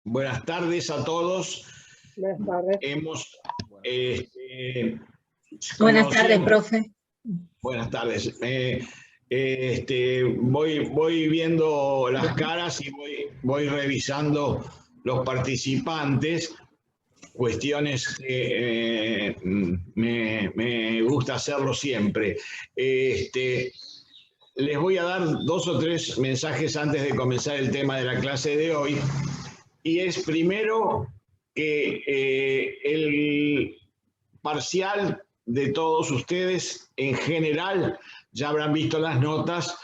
Buenas tardes a todos. Buenas tardes. Hemos, Buenas como tardes, siempre, profe. buenas tardes. Voy viendo las caras y voy revisando los participantes, cuestiones que me gusta hacerlo siempre. Les voy a dar 2 o 3 mensajes antes de comenzar el tema de la clase de hoy. Y es primero que el parcial de todos ustedes, en general, ya habrán visto las notas,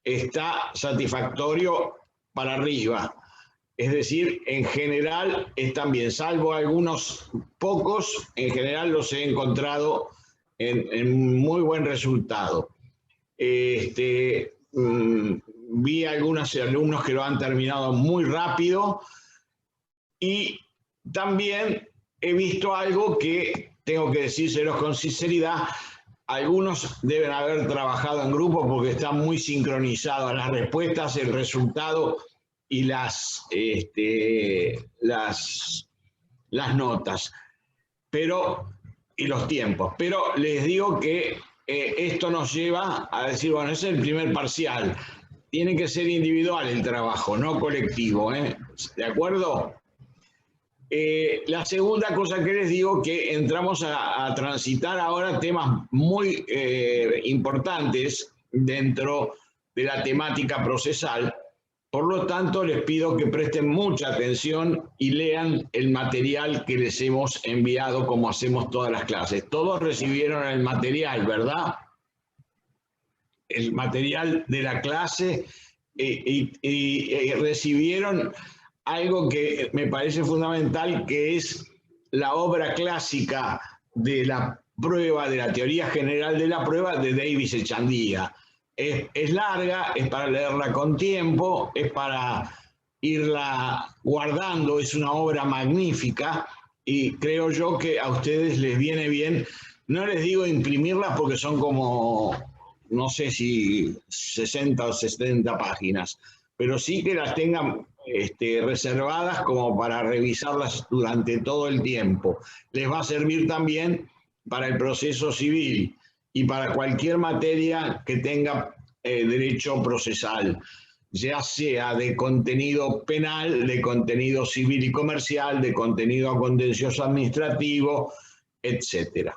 está satisfactorio para arriba. Es decir, en general están bien, salvo algunos pocos, en general los he encontrado en muy buen resultado. Vi algunos alumnos que lo han terminado muy rápido y también he visto algo que tengo que decírselos con sinceridad. Algunos deben haber trabajado en grupo porque están muy sincronizadas las respuestas, el resultado y las notas, y los tiempos. Pero les digo que esto nos lleva a decir, bueno, ese es el primer parcial. Tiene que ser individual el trabajo, no colectivo, ¿de acuerdo? La segunda cosa que les digo, que entramos a transitar ahora temas muy importantes dentro de la temática procesal. Por lo tanto, les pido que presten mucha atención y lean el material que les hemos enviado como hacemos todas las clases. Todos recibieron el material, ¿verdad? El material de la clase y recibieron algo que me parece fundamental, que es la obra clásica de la prueba, de la teoría general de la prueba de Davis Echandía. Es larga, es para leerla con tiempo, es para irla guardando, es una obra magnífica y creo yo que a ustedes les viene bien. No les digo imprimirlas porque son como, no sé si 60 o 70 páginas, pero sí que las tengan reservadas como para revisarlas durante todo el tiempo. Les va a servir también para el proceso civil y para cualquier materia que tenga derecho procesal, ya sea de contenido penal, de contenido civil y comercial, de contenido contencioso administrativo, etcétera.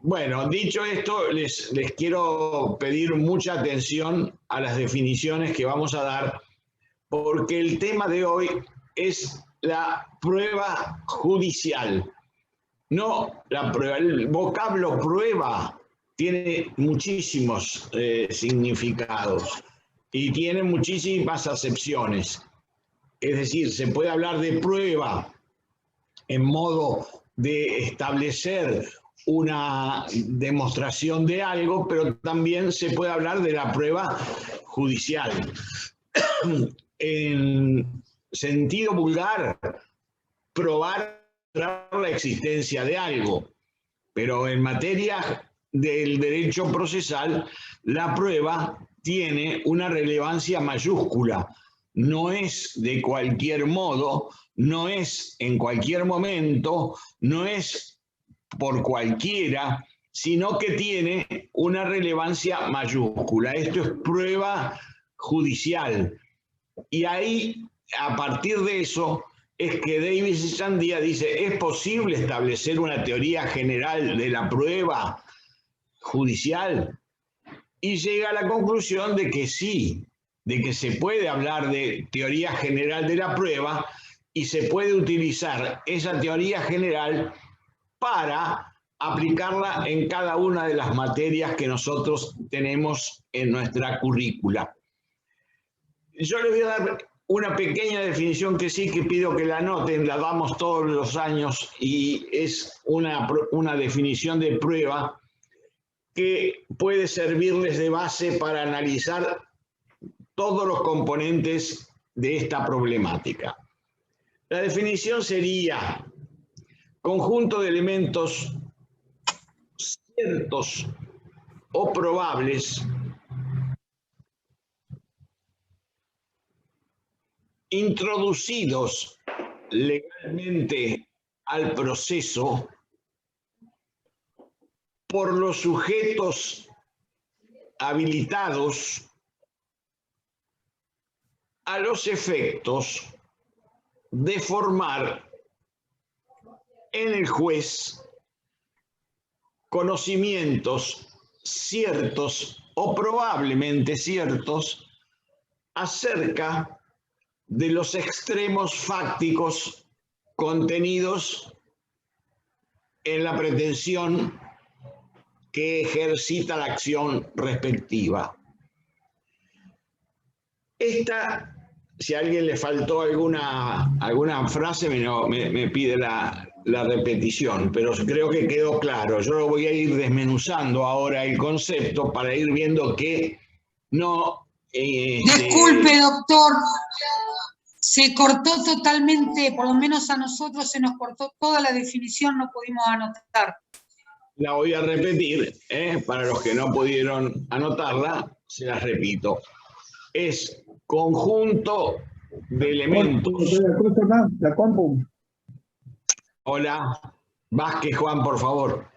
Bueno, dicho esto, les quiero pedir mucha atención a las definiciones que vamos a dar, porque el tema de hoy es la prueba judicial. No la prueba, el vocablo prueba tiene muchísimos significados y tiene muchísimas acepciones. Es decir, se puede hablar de prueba en modo de establecer una demostración de algo, pero también se puede hablar de la prueba judicial. En sentido vulgar, probar la existencia de algo, pero en materia del derecho procesal, la prueba tiene una relevancia mayúscula. No es de cualquier modo, no es en cualquier momento, no es por cualquiera, sino que tiene una relevancia mayúscula. Esto es prueba judicial. Y ahí, a partir de eso, es que Davis Echandía dice, ¿es posible establecer una teoría general de la prueba judicial? Y llega a la conclusión de que sí, de que se puede hablar de teoría general de la prueba y se puede utilizar esa teoría general para aplicarla en cada una de las materias que nosotros tenemos en nuestra currícula. Yo les voy a dar una pequeña definición que sí que pido que la anoten, la damos todos los años y es una definición de prueba que puede servirles de base para analizar todos los componentes de esta problemática. La definición sería conjunto de elementos ciertos o probables introducidos legalmente al proceso por los sujetos habilitados a los efectos de formar en el juez conocimientos ciertos o probablemente ciertos acerca de los extremos fácticos contenidos en la pretensión que ejercita la acción respectiva. Esta, si a alguien le faltó alguna frase, me pide la repetición, pero creo que quedó claro. Yo lo voy a ir desmenuzando ahora el concepto para ir viendo que no... Disculpe, doctor, se cortó totalmente, por lo menos a nosotros se nos cortó toda la definición, no pudimos anotar. La voy a repetir, para los que no pudieron anotarla, se las repito. Es conjunto de elementos. La compu. Hola, Vázquez Juan, por favor.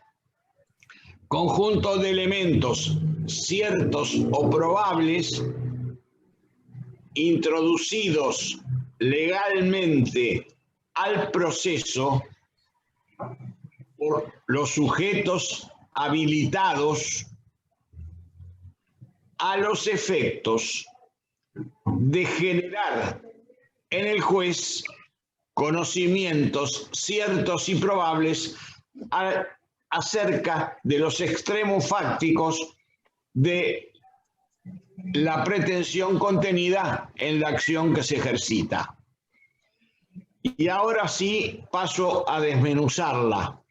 Conjunto de elementos ciertos o probables introducidos legalmente al proceso por los sujetos habilitados a los efectos de generar en el juez conocimientos ciertos y probables acerca de los extremos fácticos de la pretensión contenida en la acción que se ejercita. Y ahora sí paso a desmenuzarla.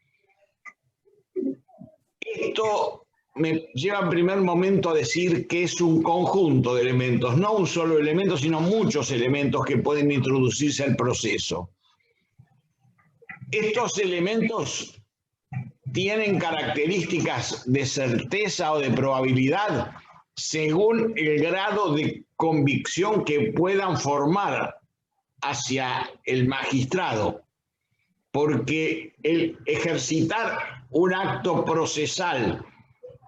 Esto me lleva en primer momento a decir que es un conjunto de elementos, no un solo elemento, sino muchos elementos que pueden introducirse al proceso. Estos elementos tienen características de certeza o de probabilidad según el grado de convicción que puedan formar hacia el magistrado, porque el ejercitar un acto procesal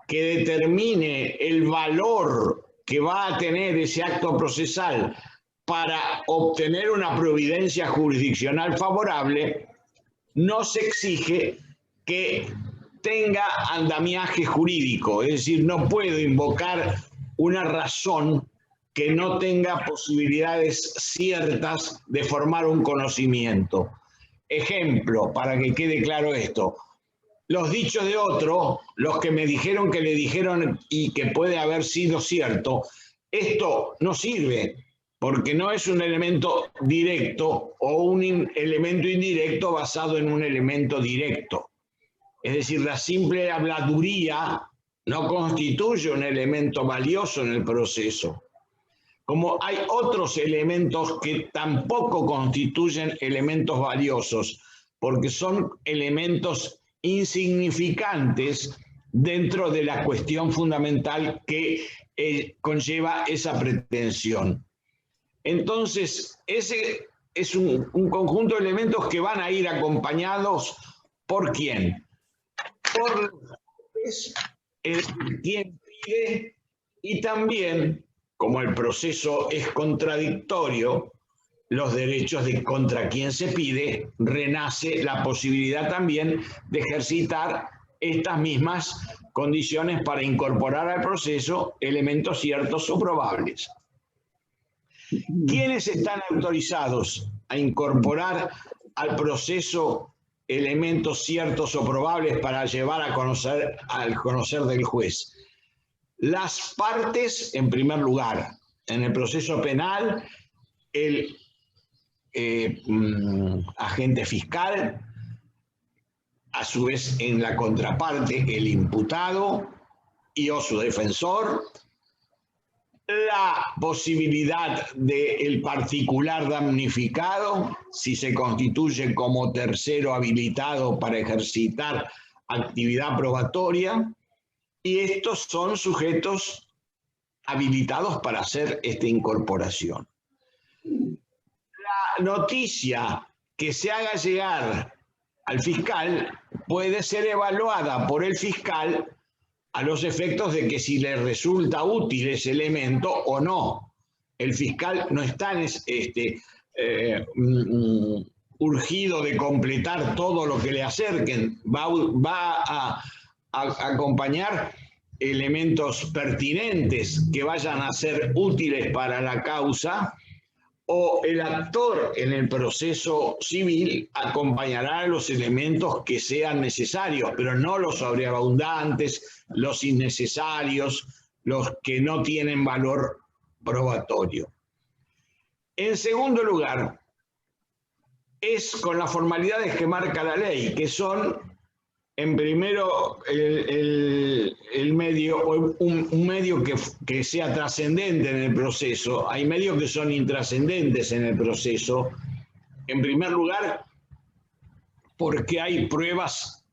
que determine el valor que va a tener ese acto procesal para obtener una providencia jurisdiccional favorable, no se exige que tenga andamiaje jurídico, es decir, no puedo invocar una razón que no tenga posibilidades ciertas de formar un conocimiento. Ejemplo, para que quede claro esto. Los dichos de otro, los que me dijeron que le dijeron y que puede haber sido cierto, esto no sirve porque no es un elemento directo o un elemento indirecto basado en un elemento directo. Es decir, la simple habladuría no constituye un elemento valioso en el proceso. Como hay otros elementos que tampoco constituyen elementos valiosos, porque son elementos insignificantes dentro de la cuestión fundamental que conlleva esa pretensión. Entonces, ese es un conjunto de elementos que van a ir acompañados ¿por quién? Por quien pide y también, como el proceso es contradictorio, los derechos de contra quien se pide, renace la posibilidad también de ejercitar estas mismas condiciones para incorporar al proceso elementos ciertos o probables. ¿Quiénes están autorizados a incorporar al proceso elementos ciertos o probables para llevar a conocer, al conocer del juez? Las partes, en primer lugar. En el proceso penal, el agente fiscal, a su vez en la contraparte el imputado y o su defensor, la posibilidad del particular damnificado, si se constituye como tercero habilitado para ejercitar actividad probatoria, y estos son sujetos habilitados para hacer esta incorporación. noticia que se haga llegar al fiscal puede ser evaluada por el fiscal a los efectos de que si le resulta útil ese elemento o no. El fiscal no está urgido de completar todo lo que le acerquen, va a acompañar elementos pertinentes que vayan a ser útiles para la causa, o el actor en el proceso civil acompañará los elementos que sean necesarios, pero no los sobreabundantes, los innecesarios, los que no tienen valor probatorio. En segundo lugar, es con las formalidades que marca la ley, que son, en primero, el medio, un medio que sea trascendente en el proceso. Hay medios que son intrascendentes en el proceso. En primer lugar, porque hay pruebas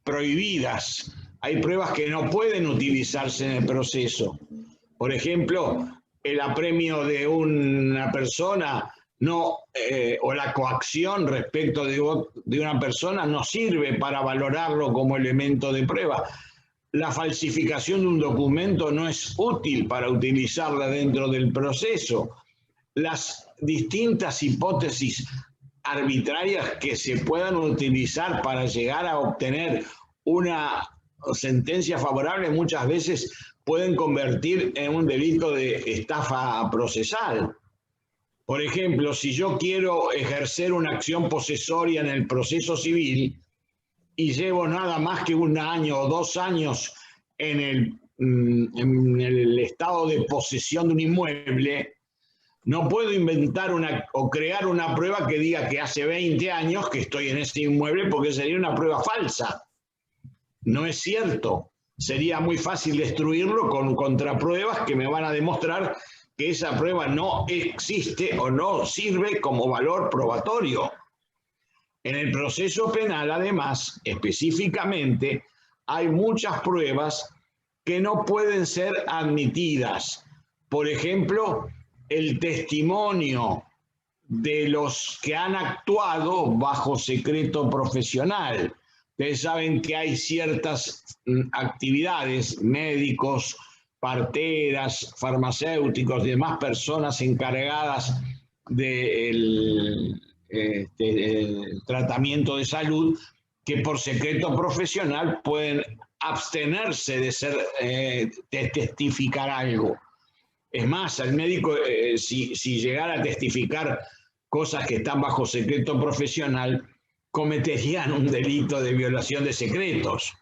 prohibidas, hay pruebas que no pueden utilizarse en el proceso. Por ejemplo, el apremio de una persona o la coacción respecto de una persona no sirve para valorarlo como elemento de prueba. La falsificación de un documento no es útil para utilizarla dentro del proceso. Las distintas hipótesis arbitrarias que se puedan utilizar para llegar a obtener una sentencia favorable muchas veces pueden convertir en un delito de estafa procesal. Por ejemplo, si yo quiero ejercer una acción posesoria en el proceso civil y llevo nada más que 1 año o 2 años en el estado de posesión de un inmueble, no puedo inventar o crear una prueba que diga que hace 20 años que estoy en ese inmueble, porque sería una prueba falsa. No es cierto. Sería muy fácil destruirlo con contrapruebas que me van a demostrar que esa prueba no existe o no sirve como valor probatorio. En el proceso penal, además, específicamente, hay muchas pruebas que no pueden ser admitidas. Por ejemplo, el testimonio de los que han actuado bajo secreto profesional. Ustedes saben que hay ciertas actividades, médicos, parteras, farmacéuticos y demás personas encargadas del tratamiento de salud, que por secreto profesional pueden abstenerse de testificar algo. Es más, el médico, si llegara a testificar cosas que están bajo secreto profesional, cometerían un delito de violación de secretos.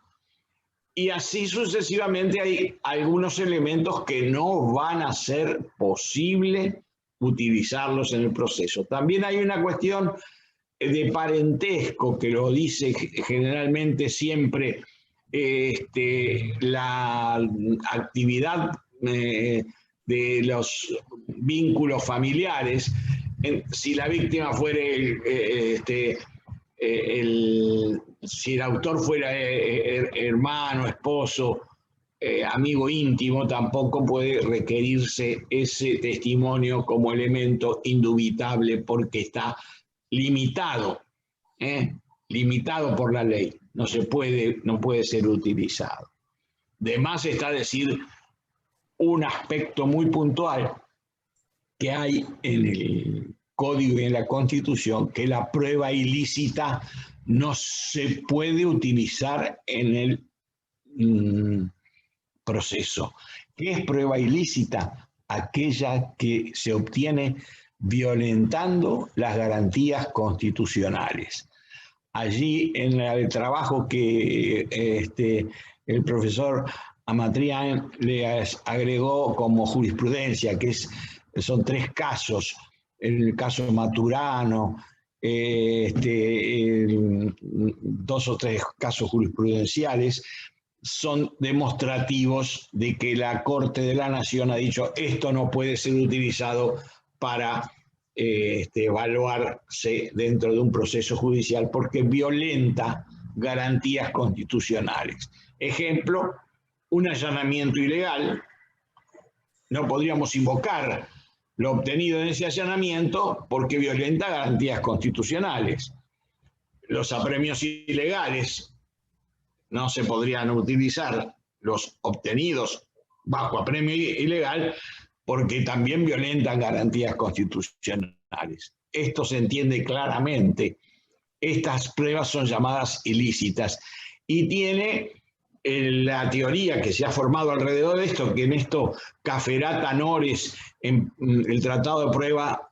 Y así sucesivamente hay algunos elementos que no van a ser posible utilizarlos en el proceso. También hay una cuestión de parentesco que lo dice generalmente siempre la actividad de los vínculos familiares. Si la víctima fuera si el autor fuera hermano, esposo, amigo íntimo, tampoco puede requerirse ese testimonio como elemento indubitable, porque está limitado, limitado por la ley. No puede ser utilizado. De más está decir un aspecto muy puntual que hay en el Código y en la Constitución, que la prueba ilícita no se puede utilizar en el proceso. ¿Qué es prueba ilícita? Aquella que se obtiene violentando las garantías constitucionales. Allí, en el trabajo que el profesor Amatrián le agregó como jurisprudencia, que son 3 casos, el caso Maturano, 2 o 3 casos jurisprudenciales, son demostrativos de que la Corte de la Nación ha dicho esto no puede ser utilizado para evaluarse dentro de un proceso judicial porque violenta garantías constitucionales. Ejemplo, un allanamiento ilegal. No podríamos invocar lo obtenido en ese allanamiento porque violenta garantías constitucionales. Los apremios ilegales no se podrían utilizar, los obtenidos bajo apremio ilegal, porque también violentan garantías constitucionales. Esto se entiende claramente. Estas pruebas son llamadas ilícitas y tiene la teoría que se ha formado alrededor de esto, que en esto Cafferat Nores, en el Tratado de Prueba,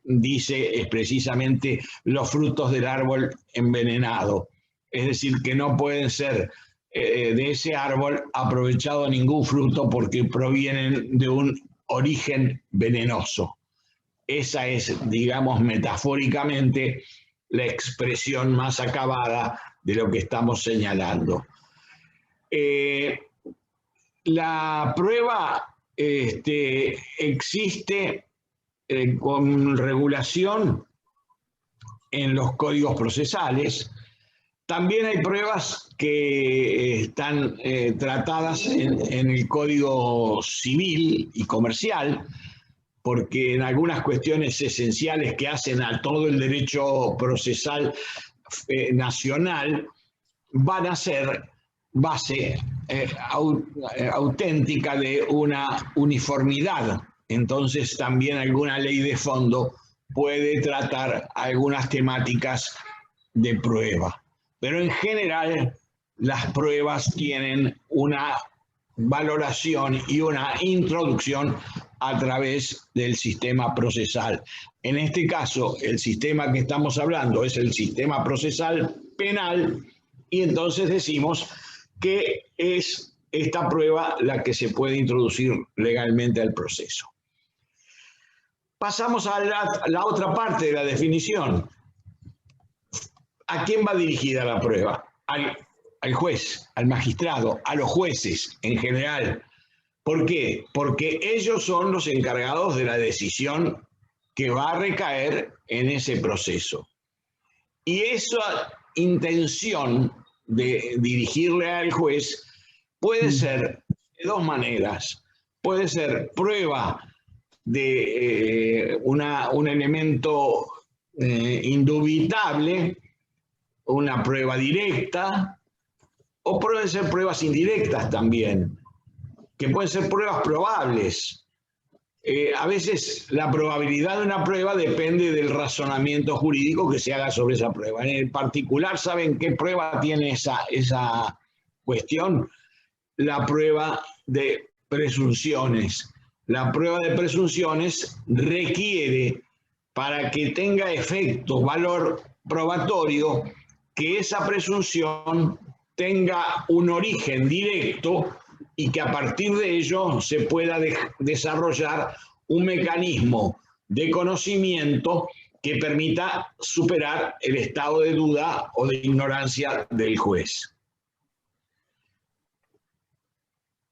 dice es precisamente los frutos del árbol envenenado. Es decir, que no pueden ser de ese árbol aprovechado ningún fruto porque provienen de un origen venenoso. Esa es, digamos, metafóricamente la expresión más acabada de lo que estamos señalando. La prueba existe con regulación en los códigos procesales. También hay pruebas que están tratadas en el Código Civil y Comercial, porque en algunas cuestiones esenciales que hacen a todo el derecho procesal nacional van a ser base auténtica de una uniformidad. Entonces también alguna ley de fondo puede tratar algunas temáticas de prueba. Pero en general las pruebas tienen una valoración y una introducción a través del sistema procesal. En este caso, el sistema que estamos hablando es el sistema procesal penal y entonces decimos que es esta prueba la que se puede introducir legalmente al proceso. Pasamos a la otra parte de la definición. ¿A quién va dirigida la prueba? Al juez, al magistrado, a los jueces en general. ¿Por qué? Porque ellos son los encargados de la decisión que va a recaer en ese proceso. Y esa intención de dirigirle al juez puede ser de dos maneras. Puede ser prueba de un elemento indubitable, una prueba directa, o pueden ser pruebas indirectas también, que pueden ser pruebas probables. A veces la probabilidad de una prueba depende del razonamiento jurídico que se haga sobre esa prueba. En el particular, ¿saben qué prueba tiene esa cuestión? La prueba de presunciones. La prueba de presunciones requiere, para que tenga efecto, valor probatorio, que esa presunción tenga un origen directo y que a partir de ello se pueda desarrollar un mecanismo de conocimiento que permita superar el estado de duda o de ignorancia del juez.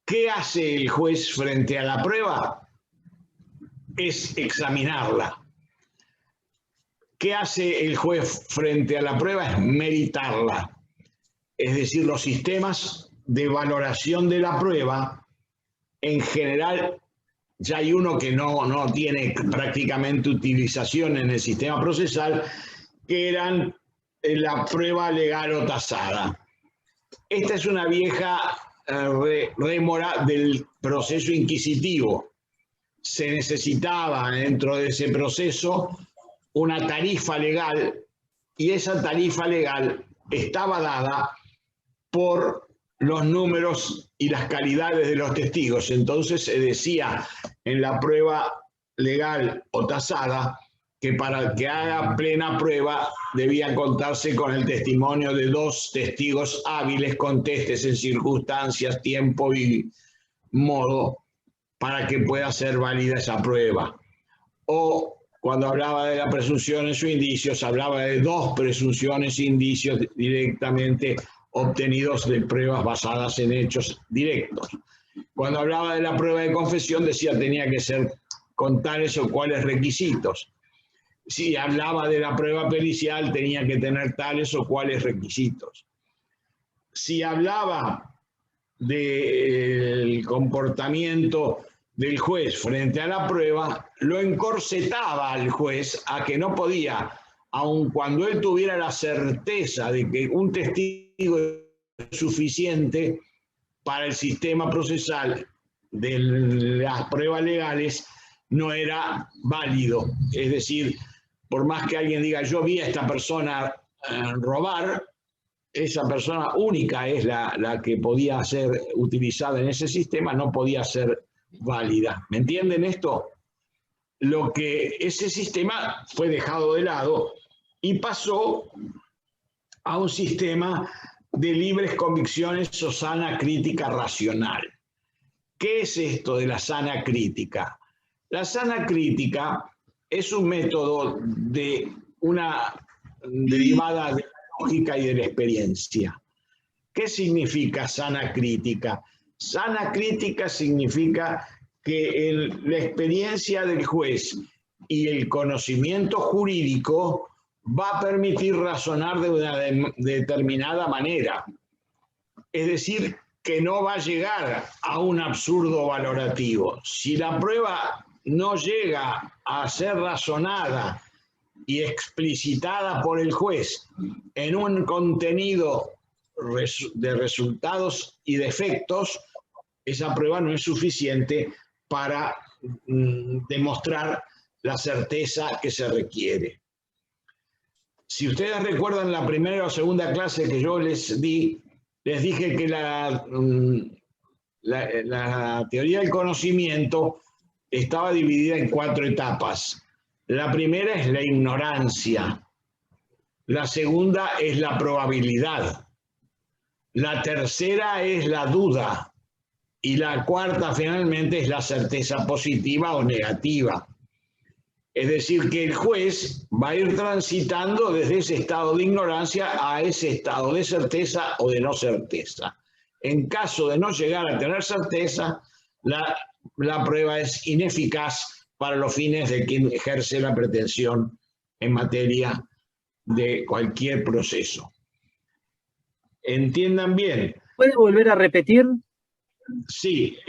¿Qué hace el juez frente a la prueba? Es examinarla. ¿Qué hace el juez frente a la prueba? Es meritarla. Es decir, los sistemas de valoración de la prueba, en general, ya hay uno que no tiene prácticamente utilización en el sistema procesal, que eran la prueba legal o tasada. Esta es una vieja rémora del proceso inquisitivo. Se necesitaba dentro de ese proceso una tarifa legal y esa tarifa legal estaba dada por los números y las calidades de los testigos. Entonces se decía en la prueba legal o tasada que para que haga plena prueba debía contarse con el testimonio de 2 testigos hábiles, contestes en circunstancias, tiempo y modo para que pueda ser válida esa prueba. O cuando hablaba de la presunciones o indicios, hablaba de 2 presunciones e indicios directamente obtenidos de pruebas basadas en hechos directos. Cuando hablaba de la prueba de confesión, decía tenía que ser con tales o cuales requisitos. Si hablaba de la prueba pericial, tenía que tener tales o cuales requisitos. Si hablaba del comportamiento del juez frente a la prueba lo encorsetaba al juez a que no podía, aun cuando él tuviera la certeza de que un testigo es suficiente para el sistema procesal de las pruebas legales, no era válido. Es decir, por más que alguien diga, yo vi a esta persona robar, esa persona única es la que podía ser utilizada en ese sistema, no podía ser válida. ¿Me entienden esto? Lo que ese sistema fue dejado de lado y pasó a un sistema de libres convicciones o sana crítica racional. ¿Qué es esto de la sana crítica? La sana crítica es un método de una derivada de la lógica y de la experiencia. ¿Qué significa sana crítica? Sana crítica significa que la experiencia del juez y el conocimiento jurídico va a permitir razonar de una determinada manera. Es decir, que no va a llegar a un absurdo valorativo. Si la prueba no llega a ser razonada y explicitada por el juez en un contenido de resultados y de efectos, esa prueba no es suficiente para demostrar la certeza que se requiere. Si ustedes recuerdan la primera o segunda clase que yo les di, les dije que la teoría del conocimiento estaba dividida en 4 etapas. La primera es la ignorancia, la segunda es la probabilidad, la tercera es la duda y la cuarta finalmente es la certeza positiva o negativa. Es decir, que el juez va a ir transitando desde ese estado de ignorancia a ese estado de certeza o de no certeza. En caso de no llegar a tener certeza, la prueba es ineficaz para los fines de quien ejerce la pretensión en materia de cualquier proceso. ¿Entiendan bien? ¿Puede volver a repetir? Sí,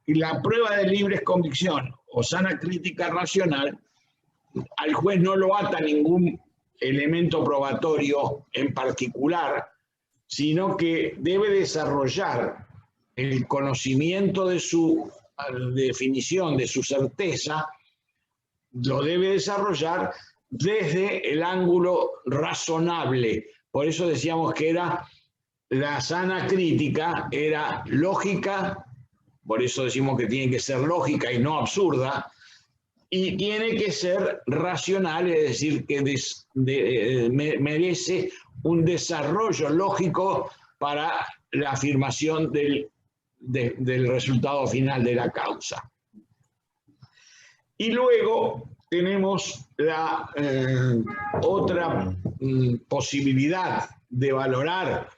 la prueba de libre convicción o sana crítica racional, al juez no lo ata ningún elemento probatorio en particular, sino que debe desarrollar el conocimiento de su definición, de su certeza, lo debe desarrollar desde el ángulo razonable. Por eso decíamos que era la sana crítica, era lógica, por eso decimos que tiene que ser lógica y no absurda, y tiene que ser racional, es decir, que merece un desarrollo lógico para la afirmación del resultado final de la causa. Y luego tenemos la otra posibilidad de valorar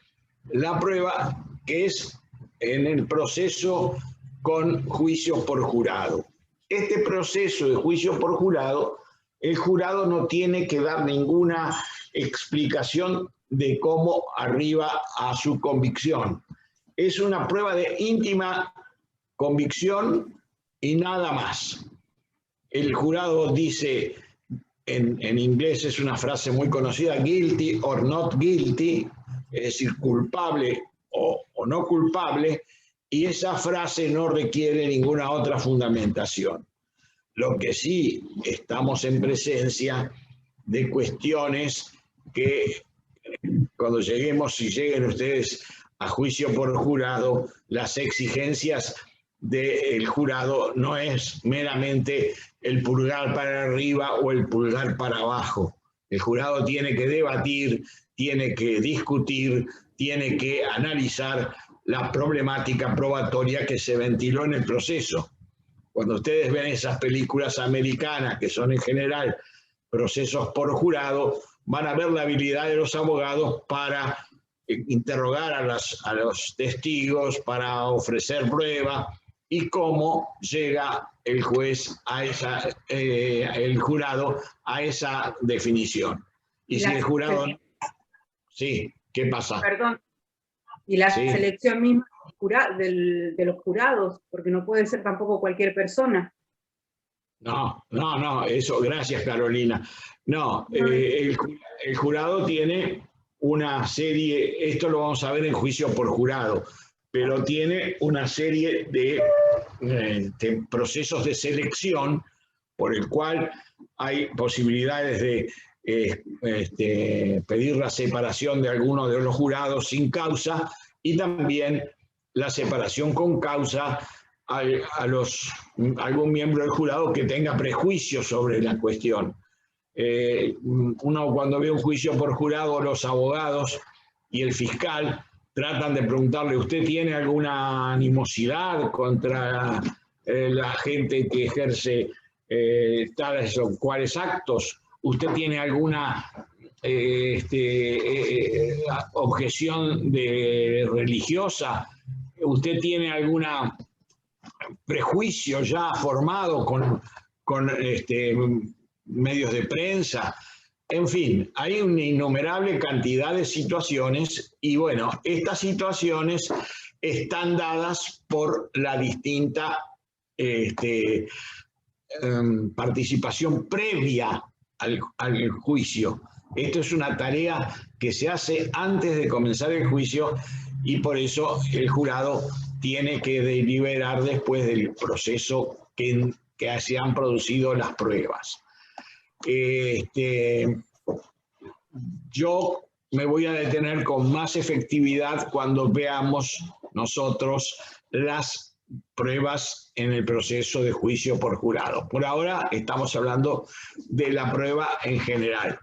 la prueba, que es en el proceso con juicio por jurado. Este proceso de juicio por jurado, el jurado no tiene que dar ninguna explicación de cómo arriba a su convicción. Es una prueba de íntima convicción y nada más. El jurado dice, en inglés es una frase muy conocida, guilty or not guilty, es decir, culpable o no culpable, y esa frase no requiere ninguna otra fundamentación. Lo que sí estamos en presencia de cuestiones que cuando lleguemos, si lleguen ustedes a juicio por jurado, las exigencias del jurado no es meramente el pulgar para arriba o el pulgar para abajo. El jurado tiene que debatir, tiene que discutir, tiene que analizar la problemática probatoria que se ventiló en el proceso. Cuando ustedes ven esas películas americanas, que son en general procesos por jurado, van a ver la habilidad de los abogados para interrogar a los testigos, para ofrecer prueba, y cómo llega el juez a el jurado a esa definición. Y si el jurado... Sí, ¿qué pasa? Perdón. Y la selección misma de los jurados, porque no puede ser tampoco cualquier persona. No, eso, gracias Carolina. No, el jurado tiene una serie, esto lo vamos a ver en juicio por jurado, pero tiene una serie de procesos de selección por el cual hay posibilidades de pedir la separación de alguno de los jurados sin causa y también la separación con causa a algún miembro del jurado que tenga prejuicios sobre la cuestión. Uno cuando ve un juicio por jurado, los abogados y el fiscal tratan de preguntarle, ¿usted tiene alguna animosidad contra la gente que ejerce tales o cuales actos? ¿Usted tiene alguna objeción religiosa? ¿Usted tiene algún prejuicio ya formado con medios de prensa? En fin, hay una innumerable cantidad de situaciones y bueno, estas situaciones están dadas por la distinta participación previa al juicio. Esto es una tarea que se hace antes de comenzar el juicio y por eso el jurado tiene que deliberar después del proceso que se han producido las pruebas. Yo me voy a detener con más efectividad cuando veamos nosotros las pruebas en el proceso de juicio por jurado. Por ahora estamos hablando de la prueba en general.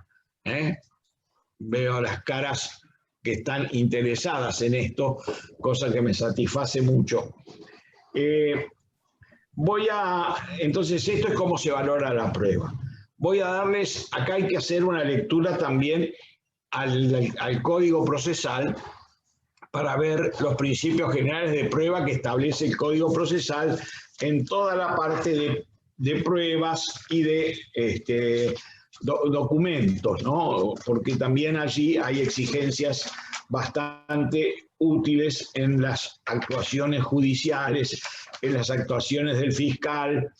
Veo las caras que están interesadas en esto, cosa que me satisface mucho. Entonces, esto es cómo se valora la prueba. Voy a darles, acá hay que hacer una lectura también al Código Procesal para ver los principios generales de prueba que establece el Código Procesal en toda la parte de pruebas y de documentos, ¿no? Porque también allí hay exigencias bastante útiles en las actuaciones judiciales, en las actuaciones del fiscal,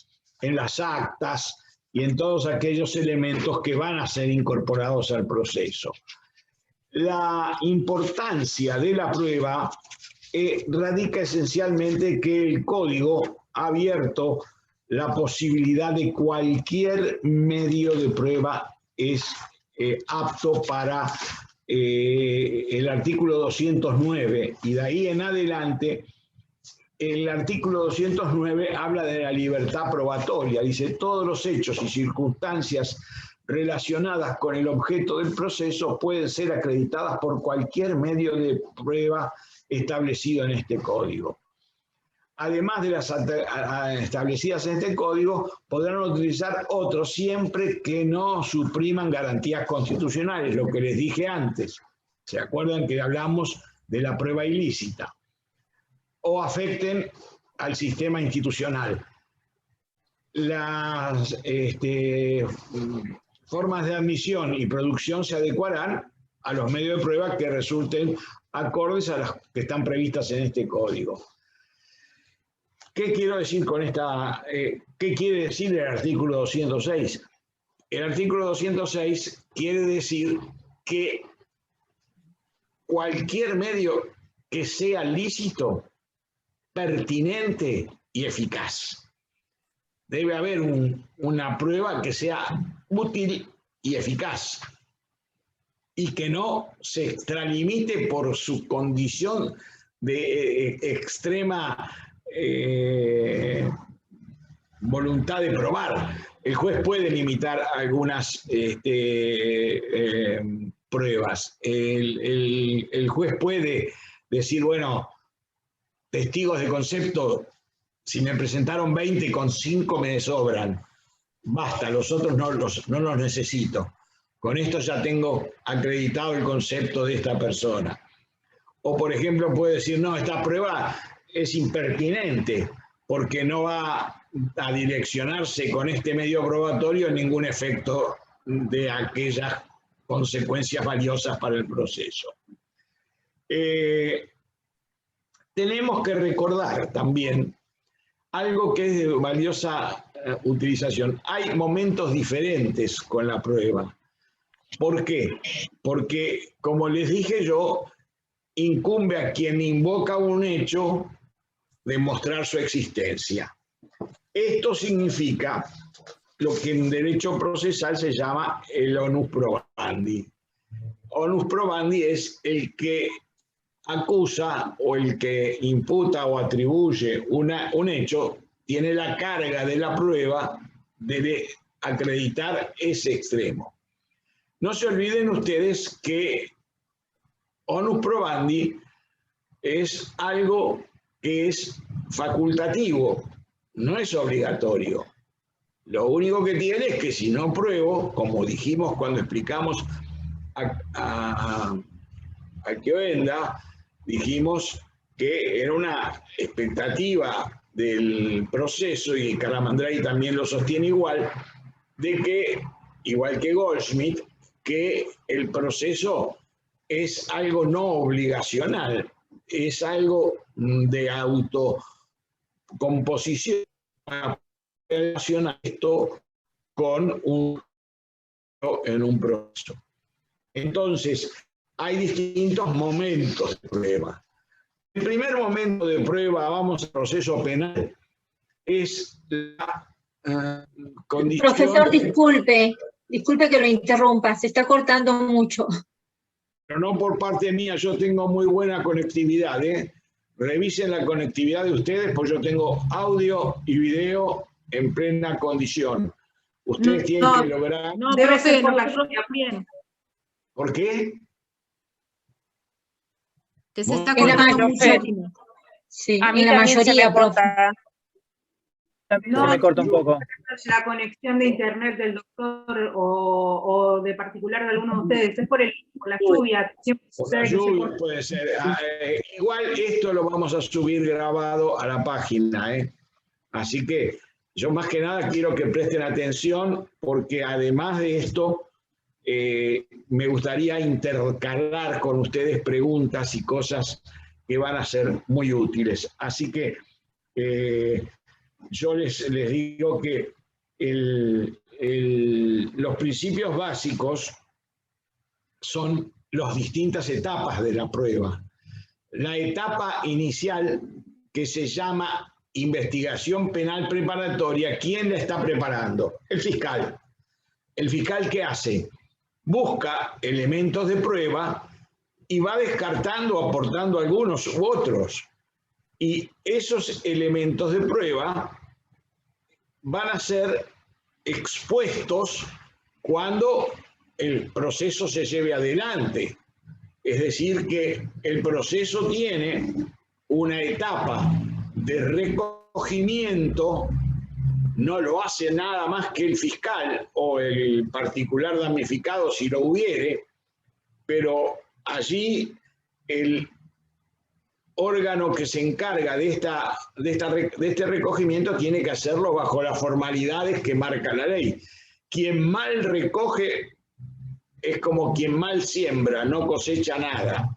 en las actas y en todos aquellos elementos que van a ser incorporados al proceso. La importancia de la prueba radica esencialmente que el código ha abierto la posibilidad de cualquier medio de prueba es apto para el artículo 209 y de ahí en adelante el artículo 209 habla de la libertad probatoria, dice todos los hechos y circunstancias relacionadas con el objeto del proceso pueden ser acreditadas por cualquier medio de prueba establecido en este código. Además de las establecidas en este código, podrán utilizar otros siempre que no supriman garantías constitucionales, lo que les dije antes. ¿Se acuerdan que hablamos de la prueba ilícita? O afecten al sistema institucional. Las formas de admisión y producción se adecuarán a los medios de prueba que resulten acordes a las que están previstas en este código. ¿Qué quiero decir con esta? ¿Qué quiere decir el artículo 206? El artículo 206 quiere decir que cualquier medio que sea lícito, pertinente y eficaz. Debe haber una prueba que sea útil y eficaz y que no se extralimite por su condición de extrema voluntad de probar. El juez puede limitar algunas pruebas. El juez puede decir, bueno, testigos de concepto, si me presentaron 20, con 5 me sobran. Basta, los otros no los necesito. Con esto ya tengo acreditado el concepto de esta persona. O, por ejemplo, puede decir, no, esta prueba es impertinente porque no va a direccionarse con este medio probatorio ningún efecto de aquellas consecuencias valiosas para el proceso. tenemos que recordar también algo que es de valiosa utilización. Hay momentos diferentes con la prueba. ¿Por qué? Porque, como les dije yo, incumbe a quien invoca un hecho demostrar su existencia. Esto significa lo que en derecho procesal se llama el onus probandi. Onus probandi es el que acusa o el que imputa o atribuye un hecho, tiene la carga de la prueba de acreditar ese extremo. No se olviden ustedes que onus probandi es algo que es facultativo, no es obligatorio. Lo único que tiene es que si no pruebo, como dijimos cuando explicamos a Alquivenda, dijimos que era una expectativa del proceso, y Calamandrei también lo sostiene igual, de que, igual que Goldschmidt, que el proceso es algo no obligacional, es algo de autocomposición para relacionar esto con en un proceso. Entonces, hay distintos momentos de prueba. El primer momento de prueba, vamos al proceso penal, es la condición... Profesor, disculpe que lo interrumpa, se está cortando mucho. Pero no por parte mía, yo tengo muy buena conectividad, ¿eh? Revisen la conectividad de ustedes, pues yo tengo audio y video en plena condición. Ustedes tienen que lograr... No, debe ser por la lluvia también. ¿Por qué? Que se está En la cortando mucho. Sí, A mí en la también se mayoría, me corta. También se me corta un poco. La conexión de internet del doctor o de particular de alguno de ustedes, es por la lluvia. Siempre Por sucede la que se lluvia corta. puede ser. Igual esto lo vamos a subir grabado a la página, ¿eh? Así que yo más que nada quiero que presten atención, porque además de esto, me gustaría intercalar con ustedes preguntas y cosas que van a ser muy útiles. Así que yo les digo que los principios básicos son las distintas etapas de la prueba. La etapa inicial, que se llama investigación penal preparatoria, ¿quién la está preparando? El fiscal. ¿El fiscal qué hace? Busca elementos de prueba y va descartando, aportando algunos u otros. Y esos elementos de prueba van a ser expuestos cuando el proceso se lleve adelante. Es decir, que el proceso tiene una etapa de recogimiento, no lo hace nada más que el fiscal o el particular damnificado si lo hubiere, pero allí el órgano que se encarga de este recogimiento tiene que hacerlo bajo las formalidades que marca la ley. Quien mal recoge es como quien mal siembra, no cosecha nada.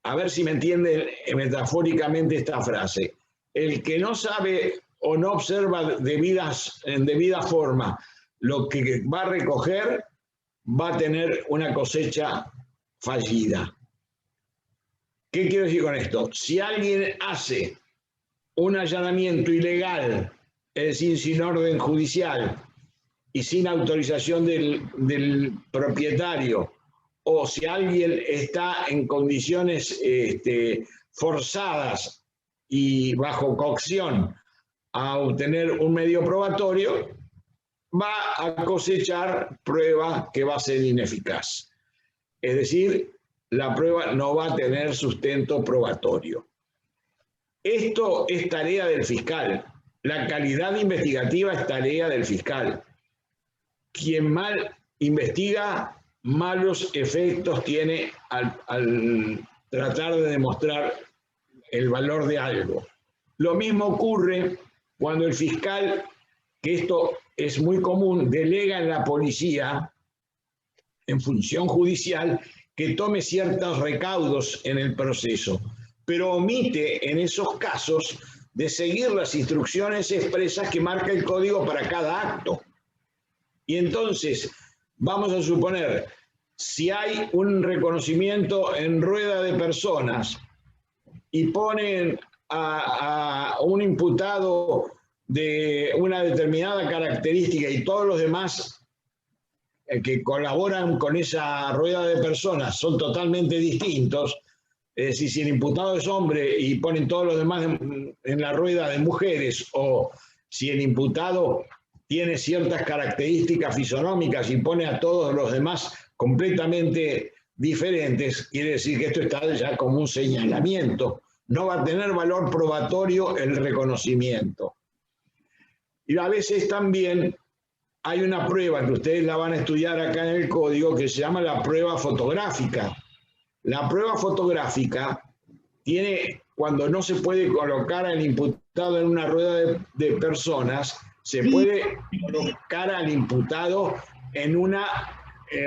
A ver si me entienden metafóricamente esta frase. El que no sabe o no observa en debida forma lo que va a recoger, va a tener una cosecha fallida. ¿Qué quiero decir con esto? Si alguien hace un allanamiento ilegal, es decir, sin orden judicial y sin autorización del propietario, o si alguien está en condiciones forzadas y bajo coacción a obtener un medio probatorio, va a cosechar prueba que va a ser ineficaz. Es decir, la prueba no va a tener sustento probatorio. Esto es tarea del fiscal. La calidad investigativa es tarea del fiscal. Quien mal investiga, malos efectos tiene al tratar de demostrar el valor de algo. Lo mismo ocurre cuando el fiscal, que esto es muy común, delega en la policía, en función judicial, que tome ciertos recaudos en el proceso. pero omite en esos casos de seguir las instrucciones expresas que marca el código para cada acto. Y entonces, vamos a suponer, si hay un reconocimiento en rueda de personas y ponen a un imputado de una determinada característica y todos los demás que colaboran con esa rueda de personas son totalmente distintos, es decir, si el imputado es hombre y ponen todos los demás en la rueda de mujeres, o si el imputado tiene ciertas características fisonómicas y pone a todos los demás completamente diferentes, quiere decir que esto está ya como un señalamiento. No va a tener valor probatorio el reconocimiento. Y a veces también hay una prueba que ustedes la van a estudiar acá en el código que se llama la prueba fotográfica. La prueba fotográfica tiene, cuando no se puede colocar al imputado en una rueda de personas, se puede colocar al imputado en una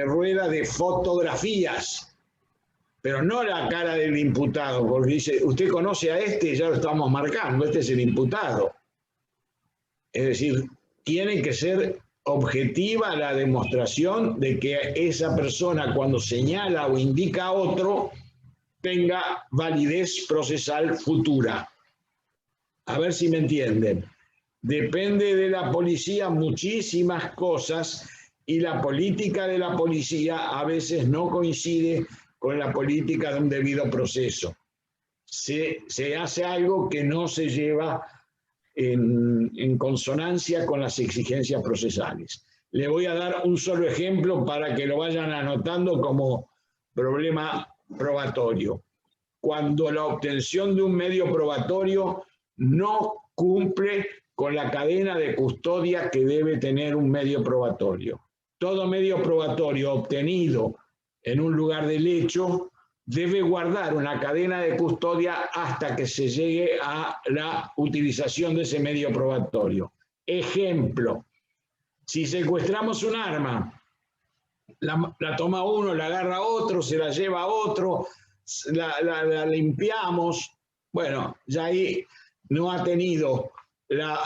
rueda de fotografías, pero no la cara del imputado, porque dice, usted conoce a este, ya lo estamos marcando, este es el imputado. Es decir, tiene que ser objetiva la demostración de que esa persona, cuando señala o indica a otro, tenga validez procesal futura. A ver si me entienden. Depende de la policía muchísimas cosas y la política de la policía a veces no coincide con la política de un debido proceso. Se hace algo que no se lleva en consonancia con las exigencias procesales. Le voy a dar un solo ejemplo para que lo vayan anotando como problema probatorio. Cuando la obtención de un medio probatorio no cumple con la cadena de custodia que debe tener un medio probatorio. Todo medio probatorio obtenido en un lugar del hecho debe guardar una cadena de custodia hasta que se llegue a la utilización de ese medio probatorio. Ejemplo, si secuestramos un arma, la toma uno, la agarra otro, se la lleva a otro, la limpiamos, bueno, ya ahí no ha tenido la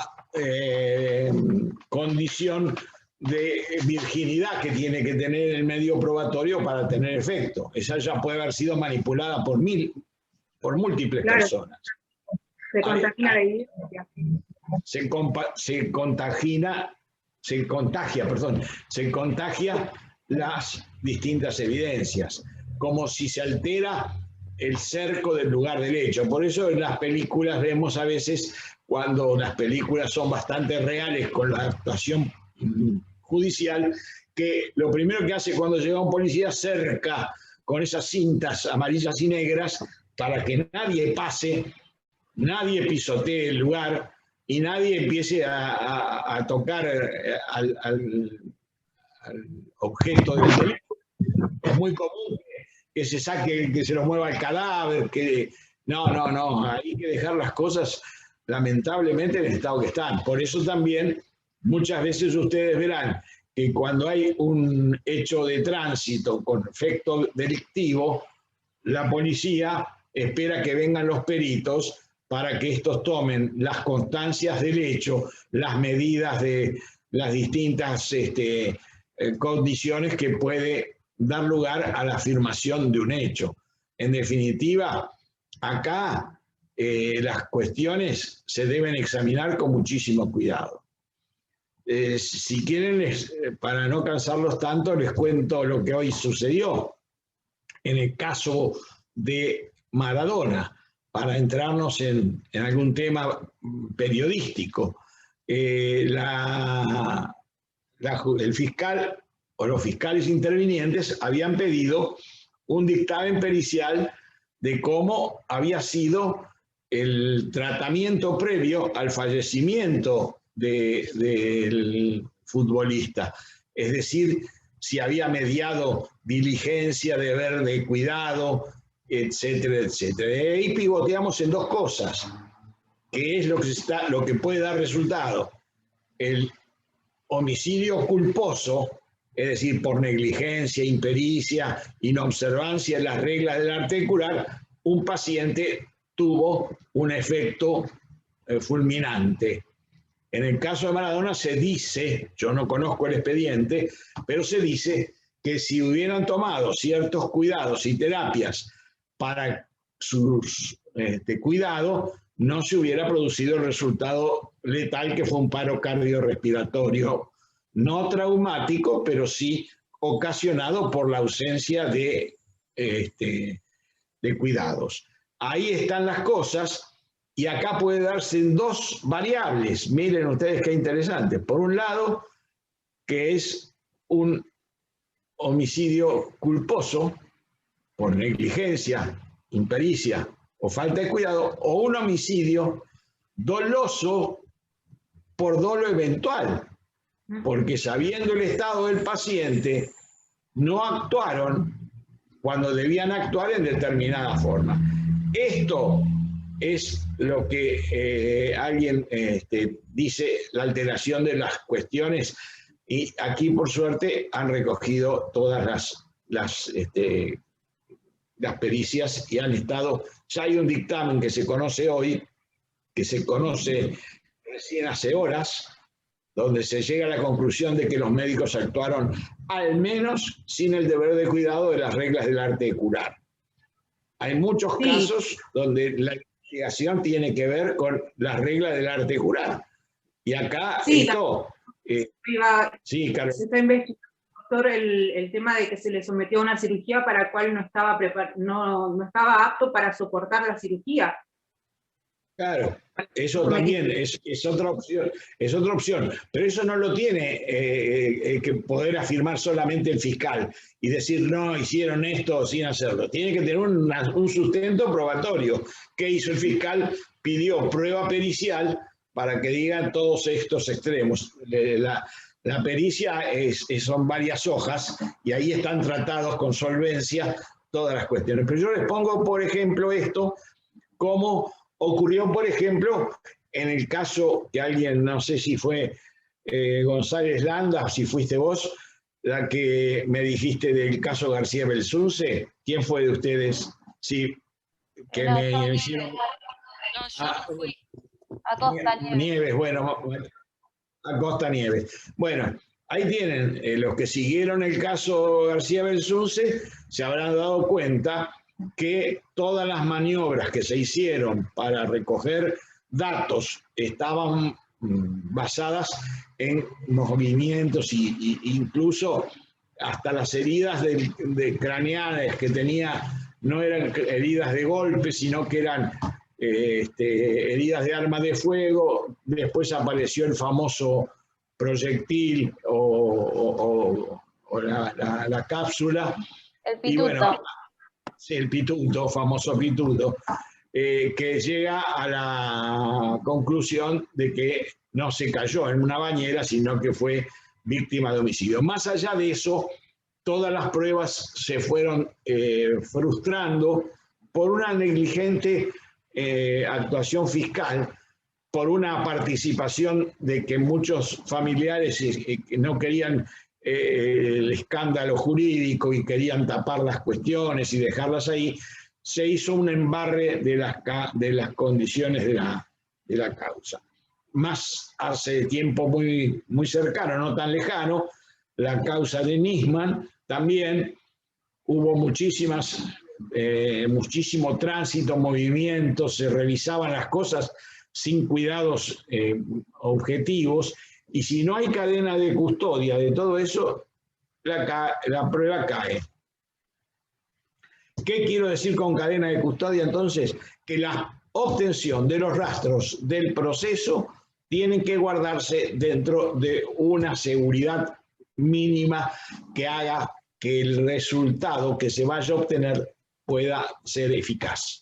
condición de virginidad que tiene que tener el medio probatorio para tener efecto. Esa ya puede haber sido manipulada por múltiples personas. Se contagia la evidencia. Se contagia las distintas evidencias, como si se altera el cerco del lugar del hecho. Por eso en las películas vemos a veces, cuando las películas son bastante reales con la actuación judicial, que lo primero que hace cuando llega un policía cerca con esas cintas amarillas y negras para que nadie pase, nadie pisotee el lugar y nadie empiece a tocar al objeto del delito. Es muy común que se saque, que se lo mueva el cadáver, que no, hay que dejar las cosas lamentablemente en el estado que están. Por eso también muchas veces ustedes verán que cuando hay un hecho de tránsito con efecto delictivo, la policía espera que vengan los peritos para que estos tomen las constancias del hecho, las medidas de las distintas condiciones que puede dar lugar a la afirmación de un hecho. En definitiva, acá las cuestiones se deben examinar con muchísimo cuidado. Si quieren, para no cansarlos tanto, les cuento lo que hoy sucedió en el caso de Maradona, para entrarnos en algún tema periodístico. El fiscal o los fiscales intervinientes habían pedido un dictamen pericial de cómo había sido el tratamiento previo al fallecimiento del futbolista. Es decir, si había mediado diligencia, deber de cuidado, etcétera, etcétera. Y pivoteamos en dos cosas, que es lo que puede dar resultado. El homicidio culposo, es decir, por negligencia, impericia, inobservancia de las reglas del articular, un paciente tuvo un efecto fulminante. En el caso de Maradona se dice, yo no conozco el expediente, pero se dice que si hubieran tomado ciertos cuidados y terapias para sus cuidados, no se hubiera producido el resultado letal que fue un paro cardiorrespiratorio, no traumático, pero sí ocasionado por la ausencia de cuidados. Ahí están las cosas. Y acá puede darse en dos variables. Miren ustedes qué interesante. Por un lado, que es un homicidio culposo por negligencia, impericia o falta de cuidado, o un homicidio doloso por dolo eventual, porque sabiendo el estado del paciente, no actuaron cuando debían actuar en determinada forma. Esto es lo que alguien dice, la alteración de las cuestiones, y aquí por suerte han recogido todas las pericias y han estado, ya hay un dictamen que se conoce hoy, que se conoce recién hace horas, donde se llega a la conclusión de que los médicos actuaron al menos sin el deber de cuidado de las reglas del arte de curar. Hay muchos casos donde la investigación tiene que ver con las reglas del arte de curar. Y acá esto... sí, Carlos. Se está investigando, doctor, el tema de que se le sometió a una cirugía para la cual no estaba apto para soportar la cirugía. Claro, eso también es otra opción, pero eso no lo tiene que poder afirmar solamente el fiscal y decir, no, hicieron esto sin hacerlo. Tiene que tener un sustento probatorio. ¿Qué hizo el fiscal? Pidió prueba pericial para que digan todos estos extremos. La pericia son varias hojas y ahí están tratados con solvencia todas las cuestiones. Pero yo les pongo, por ejemplo, esto como... ocurrió, por ejemplo, en el caso que alguien, no sé si fue González Landa, si fuiste vos, la que me dijiste del caso García Belsunce. ¿Quién fue de ustedes? Sí, que no, me hicieron... No, yo no fui. Acosta Nieves, bueno, Acosta Nieves. Bueno, ahí tienen, los que siguieron el caso García Belsunce se habrán dado cuenta que todas las maniobras que se hicieron para recoger datos estaban basadas en movimientos e incluso hasta las heridas de craneales que tenía no eran heridas de golpe, sino que eran heridas de arma de fuego. Después apareció el famoso proyectil o la cápsula. El pituto. Y bueno, sí, el pituto, famoso pituto, que llega a la conclusión de que no se cayó en una bañera, sino que fue víctima de homicidio. Más allá de eso, todas las pruebas se fueron frustrando por una negligente actuación fiscal, por una participación de que muchos familiares no querían el escándalo jurídico y querían tapar las cuestiones y dejarlas ahí. Se hizo un embarre de las condiciones de la causa. Más hace tiempo muy, muy cercano, no tan lejano, la causa de Nisman, también hubo muchísimo tránsito, movimientos, se revisaban las cosas sin cuidados objetivos, y si no hay cadena de custodia de todo eso, la prueba cae. ¿Qué quiero decir con cadena de custodia entonces? Que la obtención de los rastros del proceso tienen que guardarse dentro de una seguridad mínima que haga que el resultado que se vaya a obtener pueda ser eficaz.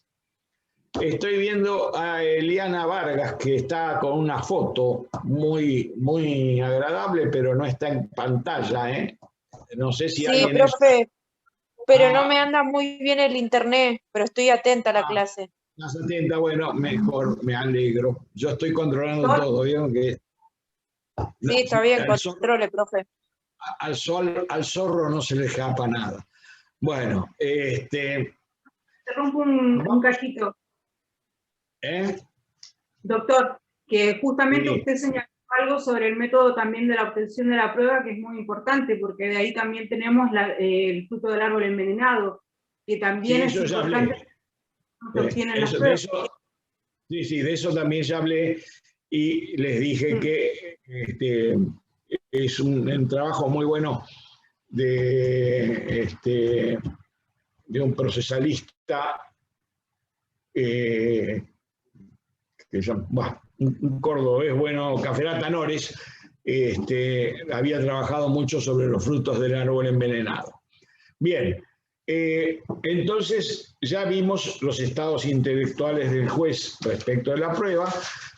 Estoy viendo a Eliana Vargas, que está con una foto muy, muy agradable, pero no está en pantalla, ¿eh? No sé si sí, profe, pero no me anda muy bien el internet, pero estoy atenta a la clase. Estás atenta, bueno, mejor, me alegro. Yo estoy controlando todo, ¿vieron? Sí, está bien, controle, profe. Al zorro no se le escapa nada. Bueno, Te rompo un cachito. Doctor, que justamente Sí. usted señaló algo sobre el método también de la obtención de la prueba, que es muy importante, porque de ahí también tenemos el fruto del árbol envenenado, que también es importante. De eso también ya hablé y les dije que es un trabajo muy bueno de un procesalista un cordobés bueno, Caferata Nores, había trabajado mucho sobre los frutos del árbol envenenado. Bien, entonces ya vimos los estados intelectuales del juez respecto de la prueba,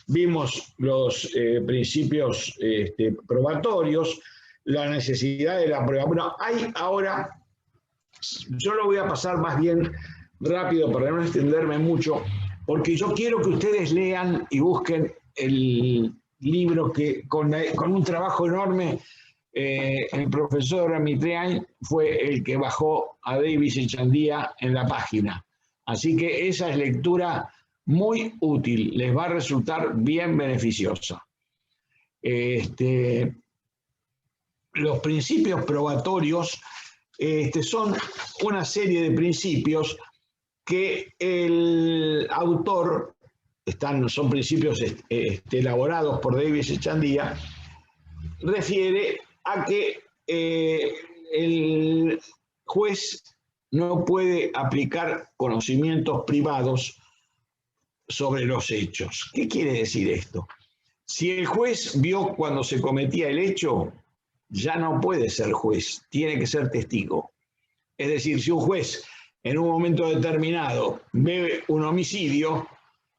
vimos los principios probatorios, la necesidad de la prueba. Bueno, hay ahora, yo lo voy a pasar más bien rápido para no extenderme mucho, porque yo quiero que ustedes lean y busquen el libro que con un trabajo enorme el profesor Mitrián fue el que bajó a Davis Echandía en la página. Así que esa es lectura muy útil, les va a resultar bien beneficiosa. Los principios probatorios son una serie de principios que el autor, son principios elaborados por Davis Echandía, refiere a que el juez no puede aplicar conocimientos privados sobre los hechos. ¿Qué quiere decir esto? Si el juez vio cuando se cometía el hecho, ya no puede ser juez, tiene que ser testigo. Es decir, si un juez en un momento determinado ve un homicidio,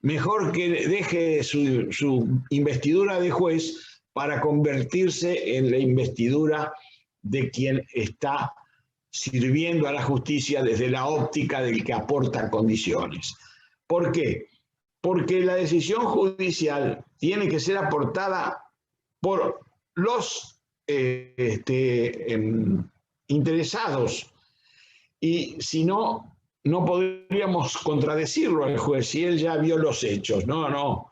mejor que deje su investidura de juez para convertirse en la investidura de quien está sirviendo a la justicia desde la óptica del que aporta condiciones. ¿Por qué? Porque la decisión judicial tiene que ser aportada por los interesados. Y si no, no podríamos contradecirlo al juez si él ya vio los hechos. No, no.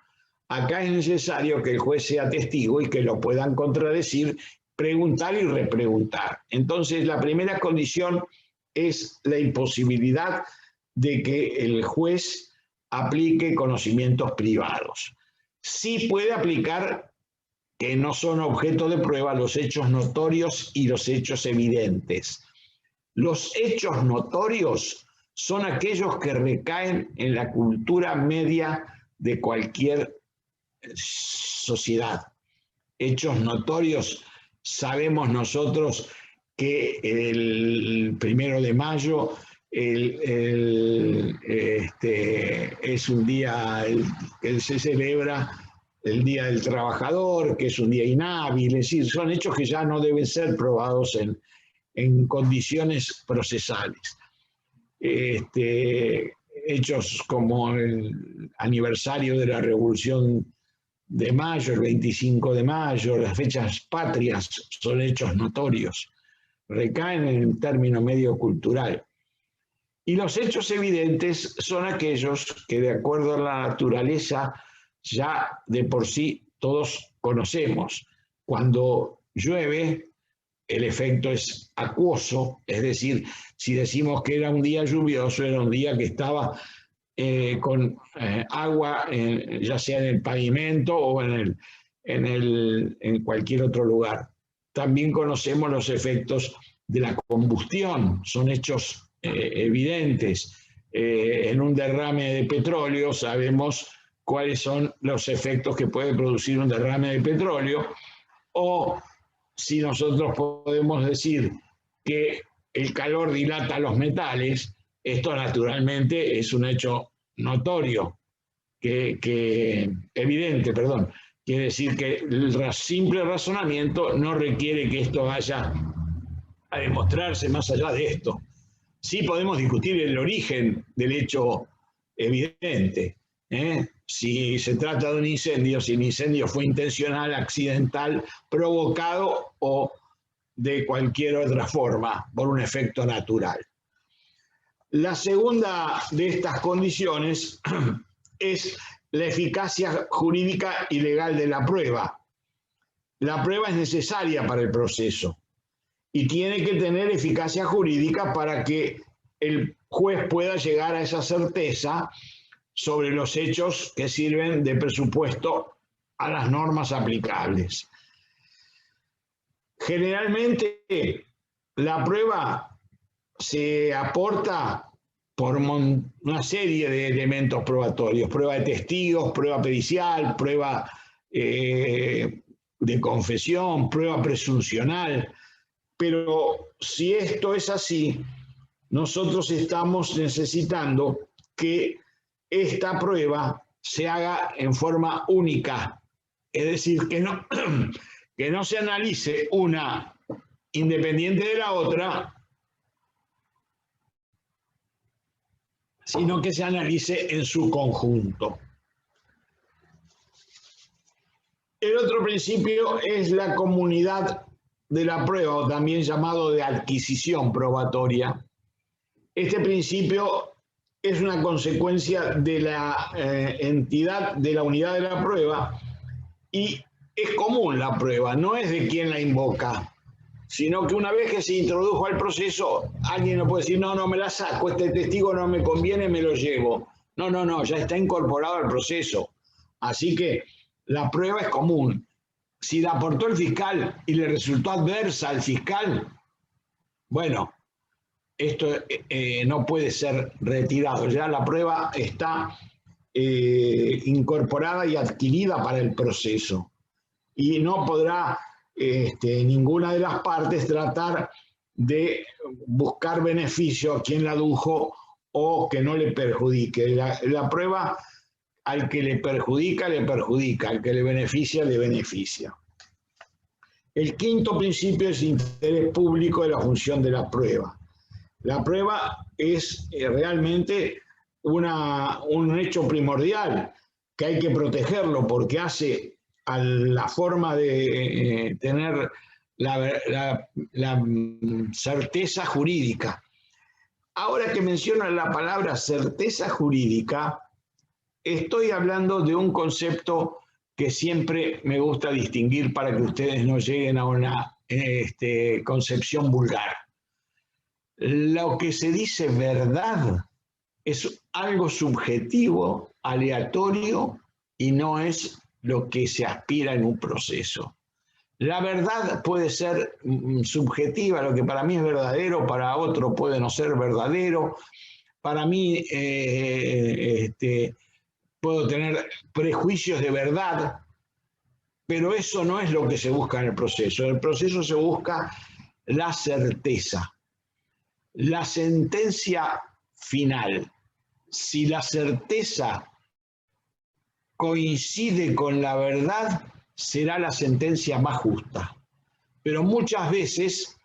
Acá es necesario que el juez sea testigo y que lo puedan contradecir, preguntar y repreguntar. Entonces, la primera condición es la imposibilidad de que el juez aplique conocimientos privados. Sí puede aplicar que no son objeto de prueba los hechos notorios y los hechos evidentes. Los hechos notorios son aquellos que recaen en la cultura media de cualquier sociedad. Hechos notorios, sabemos nosotros que el 1 de mayo es un día que se celebra el Día del Trabajador, que es un día inhábil, es decir, son hechos que ya no deben ser probados en condiciones procesales. Hechos como el aniversario de la Revolución de Mayo, el 25 de mayo, las fechas patrias son hechos notorios, recaen en el término medio cultural. Y los hechos evidentes son aquellos que, de acuerdo a la naturaleza, ya de por sí todos conocemos. Cuando llueve, el efecto es acuoso, es decir, si decimos que era un día lluvioso, era un día que estaba con agua, ya sea en el pavimento o en cualquier otro lugar. También conocemos los efectos de la combustión, son hechos evidentes. En un derrame de petróleo sabemos cuáles son los efectos que puede producir un derrame de petróleo, o si nosotros podemos decir que el calor dilata los metales, esto naturalmente es un hecho notorio, evidente, perdón. Quiere decir que el simple razonamiento no requiere que esto vaya a demostrarse más allá de esto. Sí podemos discutir el origen del hecho evidente. Si se trata de un incendio, si el incendio fue intencional, accidental, provocado o de cualquier otra forma, por un efecto natural. La segunda de estas condiciones es la eficacia jurídica y legal de la prueba. La prueba es necesaria para el proceso y tiene que tener eficacia jurídica para que el juez pueda llegar a esa certeza sobre los hechos que sirven de presupuesto a las normas aplicables. Generalmente, la prueba se aporta por una serie de elementos probatorios: prueba de testigos, prueba pericial, prueba de confesión, prueba presuncional. Pero si esto es así, nosotros estamos necesitando que esta prueba se haga en forma única, es decir, que no se analice una independiente de la otra, sino que se analice en su conjunto. El otro principio es la comunidad de la prueba, o también llamado de adquisición probatoria. Este principio es una consecuencia de la entidad de la unidad de la prueba y es común la prueba, no es de quien la invoca, sino que una vez que se introdujo al proceso, alguien no puede decir, no me la saco, este testigo no me conviene, me lo llevo. No, ya está incorporado al proceso. Así que la prueba es común. Si la aportó el fiscal y le resultó adversa al fiscal, bueno, esto no puede ser retirado. Ya la prueba está incorporada y adquirida para el proceso. Y no podrá ninguna de las partes tratar de buscar beneficio a quien la adujo o que no le perjudique. La prueba, al que le perjudica, al que le beneficia. El quinto principio es el interés público de la función de la prueba. La prueba es realmente un hecho primordial que hay que protegerlo porque hace a la forma de tener la certeza jurídica. Ahora que menciono la palabra certeza jurídica, estoy hablando de un concepto que siempre me gusta distinguir para que ustedes no lleguen a una concepción vulgar. Lo que se dice verdad es algo subjetivo, aleatorio, y no es lo que se aspira en un proceso. La verdad puede ser subjetiva, lo que para mí es verdadero, para otro puede no ser verdadero. Para mí puedo tener prejuicios de verdad, pero eso no es lo que se busca en el proceso. En el proceso se busca la certeza, la sentencia final. Si la certeza coincide con la verdad, será la sentencia más justa. Pero muchas veces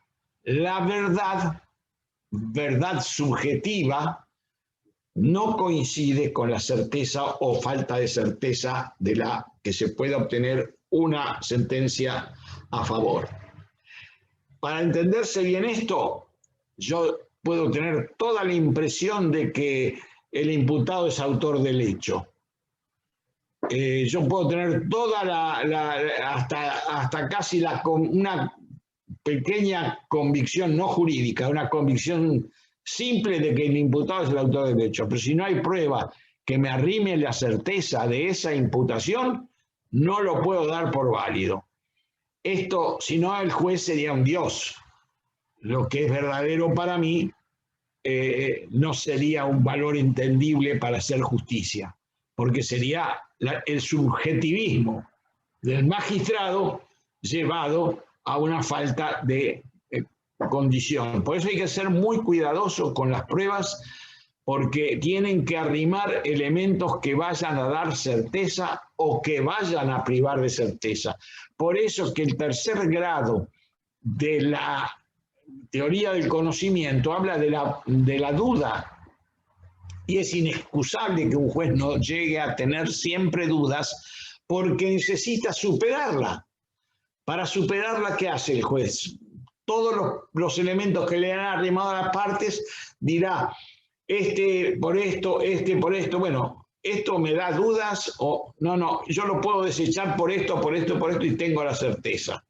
la verdad subjetiva, no coincide con la certeza o falta de certeza de la que se pueda obtener una sentencia a favor. Para entenderse bien esto, yo puedo tener toda la impresión de que el imputado es autor del hecho. Yo puedo tener toda hasta casi una pequeña convicción no jurídica, una convicción simple de que el imputado es el autor del hecho, pero si no hay prueba que me arrime la certeza de esa imputación, no lo puedo dar por válido. Esto, si no, el juez sería un dios. Lo que es verdadero para mí no sería un valor entendible para hacer justicia, porque sería el subjetivismo del magistrado llevado a una falta de condición. Por eso hay que ser muy cuidadoso con las pruebas, porque tienen que arrimar elementos que vayan a dar certeza o que vayan a privar de certeza. Por eso que el tercer grado de la teoría del conocimiento habla de la duda, y es inexcusable que un juez no llegue a tener siempre dudas porque necesita superarla. Para superarla, ¿qué hace el juez? Todos los elementos que le han arrimado a las partes dirá, por esto, por esto. Bueno, esto me da dudas, o no, yo lo puedo desechar por esto, y tengo la certeza.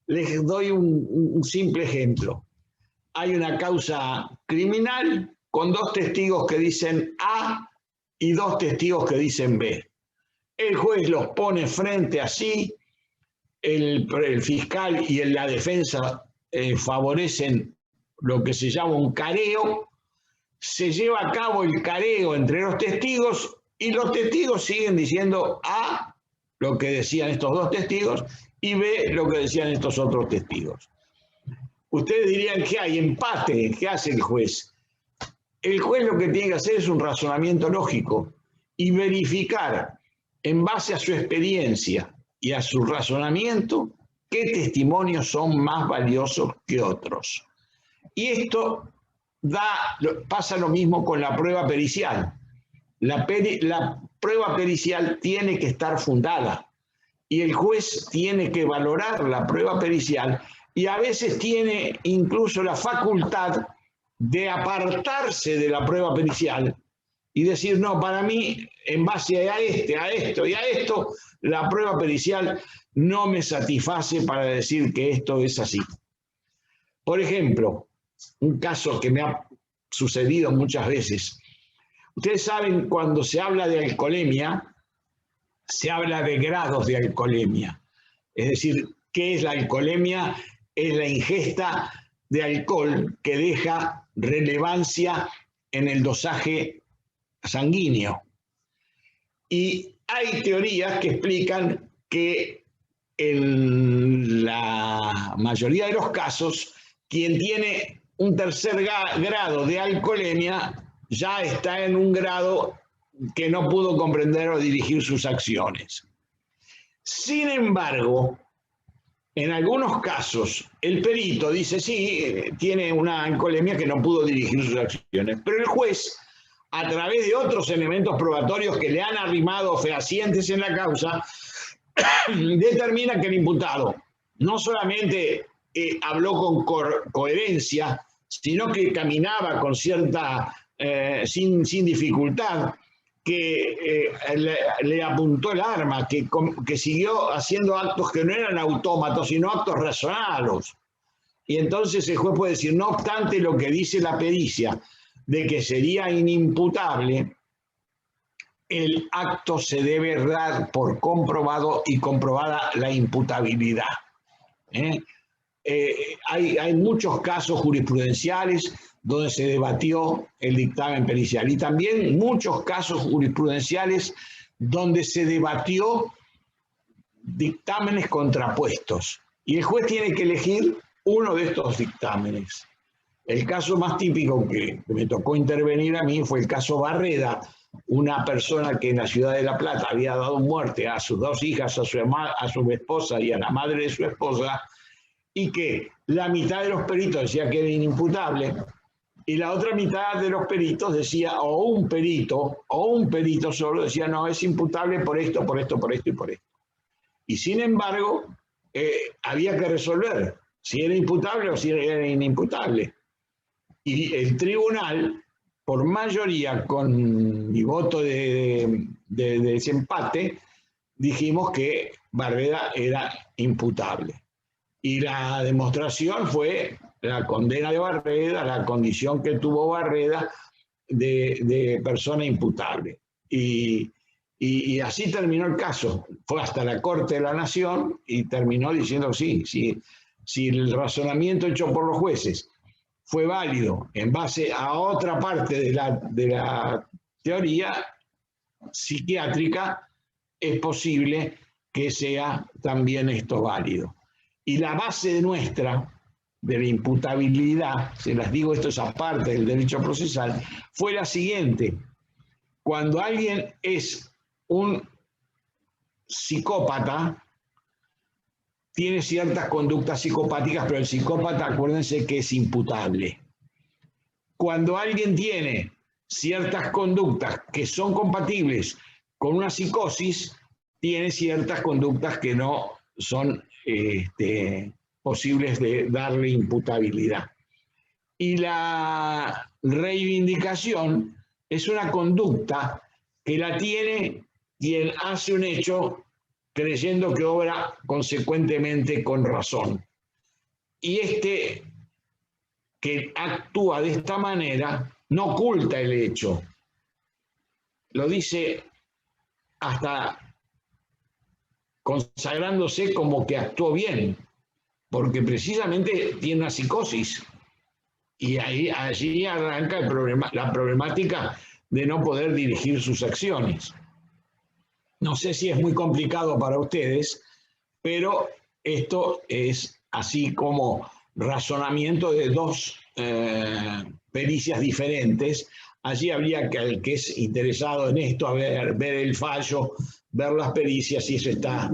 Les doy un simple ejemplo. Hay una causa criminal con 2 testigos que dicen A y 2 testigos que dicen B. El juez los pone frente a sí, el fiscal y la defensa favorecen lo que se llama un careo, se lleva a cabo el careo entre los testigos y los testigos siguen diciendo A, lo que decían estos 2 testigos, y B, lo que decían estos otros testigos. Ustedes dirían que hay empate, ¿qué hace el juez? El juez lo que tiene que hacer es un razonamiento lógico y verificar en base a su experiencia y a su razonamiento qué testimonios son más valiosos que otros. Y esto pasa lo mismo con la prueba pericial. La prueba pericial tiene que estar fundada y el juez tiene que valorar la prueba pericial y a veces tiene incluso la facultad de apartarse de la prueba pericial y decir, no, para mí, en base a esto y a esto, la prueba pericial no me satisface para decir que esto es así. Por ejemplo, un caso que me ha sucedido muchas veces. Ustedes saben, cuando se habla de alcoholemia, se habla de grados de alcoholemia. Es decir, ¿qué es la alcoholemia? Es la ingesta de alcohol que deja relevancia en el dosaje sanguíneo. Y hay teorías que explican que en la mayoría de los casos, quien tiene un tercer grado de alcoholemia ya está en un grado que no pudo comprender o dirigir sus acciones. Sin embargo, en algunos casos, el perito dice, sí, tiene una alcoholemia que no pudo dirigir sus acciones, pero el juez, a través de otros elementos probatorios que le han arrimado fehacientes en la causa, determina que el imputado no solamente habló con coherencia, sino que caminaba con cierta, sin dificultad, que le apuntó el arma, que siguió haciendo actos que no eran autómatos, sino actos razonados. Y entonces el juez puede decir, no obstante lo que dice la pericia, de que sería inimputable, el acto se debe dar por comprobado y comprobada la imputabilidad. Hay muchos casos jurisprudenciales donde se debatió el dictamen pericial y también muchos casos jurisprudenciales donde se debatió dictámenes contrapuestos. Y el juez tiene que elegir uno de estos dictámenes. El caso más típico que me tocó intervenir a mí fue el caso Barreda, una persona que en la ciudad de La Plata había dado muerte a sus 2 hijas, a su esposa y a la madre de su esposa, y que la mitad de los peritos decía que era inimputable, y la otra mitad de los peritos decía, o un perito solo decía, no, es imputable por esto, por esto, por esto y por esto. Y sin embargo, había que resolver si era imputable o si era inimputable. Y el tribunal, por mayoría, con mi voto de desempate, dijimos que Barreda era imputable. Y la demostración fue la condena de Barreda, la condición que tuvo Barreda de persona imputable. Y así terminó el caso. Fue hasta la Corte de la Nación y terminó diciendo sí, si el razonamiento hecho por los jueces fue válido en base a otra parte de la teoría psiquiátrica, es posible que sea también esto válido. Y la base nuestra de la imputabilidad, se las digo, esto es aparte del derecho procesal, fue la siguiente. Cuando alguien es un psicópata, tiene ciertas conductas psicopáticas, pero el psicópata, acuérdense que es imputable. Cuando alguien tiene ciertas conductas que son compatibles con una psicosis, tiene ciertas conductas que no son posibles de darle imputabilidad. Y la reivindicación es una conducta que la tiene quien hace un hecho creyendo que obra consecuentemente con razón. Y este que actúa de esta manera no oculta el hecho, lo dice hasta consagrándose como que actuó bien, porque precisamente tiene una psicosis. Y allí arranca la problemática de no poder dirigir sus acciones. No sé si es muy complicado para ustedes, pero esto es así como razonamiento de dos pericias diferentes. Allí habría que, el que es interesado en esto, ver el fallo, ver las pericias, y eso está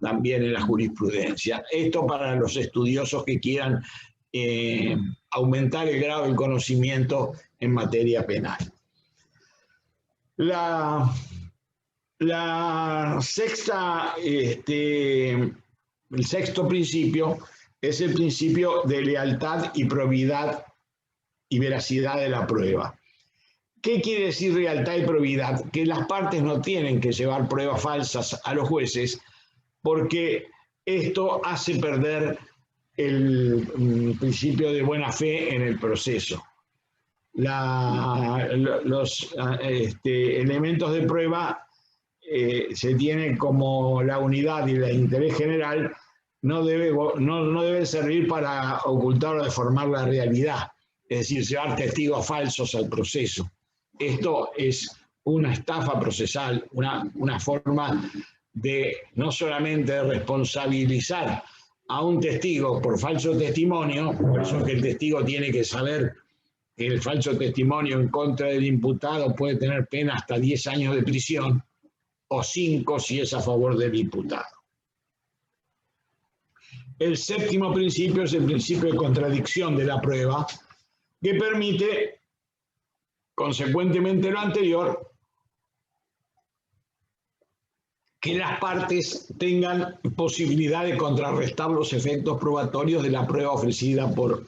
también en la jurisprudencia. Esto para los estudiosos que quieran aumentar el grado del conocimiento en materia penal. El sexto principio es el principio de lealtad y probidad y veracidad de la prueba. ¿Qué quiere decir lealtad y probidad? Que las partes no tienen que llevar pruebas falsas a los jueces, porque esto hace perder el principio de buena fe en el proceso. Los elementos de prueba se tienen como la unidad y el interés general, no debe servir para ocultar o deformar la realidad, es decir, llevar testigos falsos al proceso. Esto es una estafa procesal, una forma de no solamente de responsabilizar a un testigo por falso testimonio, por eso es que el testigo tiene que saber que el falso testimonio en contra del imputado puede tener pena hasta 10 años de prisión, o 5 si es a favor del imputado. El séptimo principio es el principio de contradicción de la prueba, que permite, consecuentemente lo anterior, que las partes tengan posibilidad de contrarrestar los efectos probatorios de la prueba ofrecida por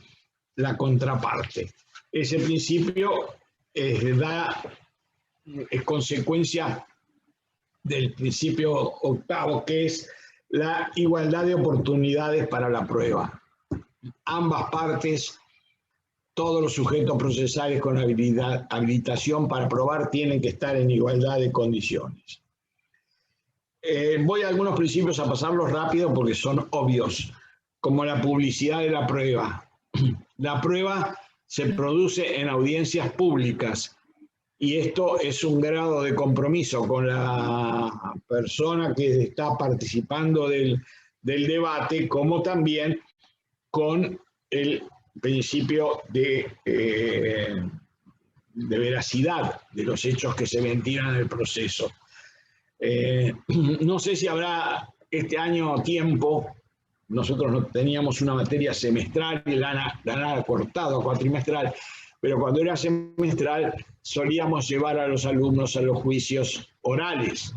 la contraparte. Ese principio es consecuencia del principio octavo, que es la igualdad de oportunidades para la prueba. Ambas partes, todos los sujetos procesales con habilitación para probar, tienen que estar en igualdad de condiciones. Voy a algunos principios a pasarlos rápido porque son obvios, como la publicidad de la prueba. La prueba se produce en audiencias públicas, y esto es un grado de compromiso con la persona que está participando del debate, como también con el principio de veracidad de los hechos que se ventilan en el proceso. No sé si habrá este año tiempo. Nosotros no teníamos una materia semestral y la han acortado a cuatrimestral, pero cuando era semestral solíamos llevar a los alumnos a los juicios orales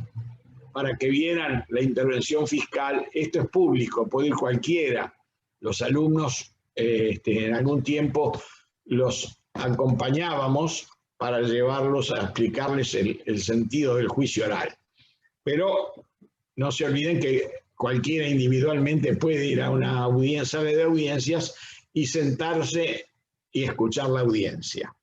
para que vieran la intervención fiscal. Esto es público, puede ir cualquiera. Los alumnos en algún tiempo los acompañábamos para llevarlos a explicarles el sentido del juicio oral. Pero no se olviden que cualquiera individualmente puede ir a una sala de audiencias y sentarse y escuchar la audiencia.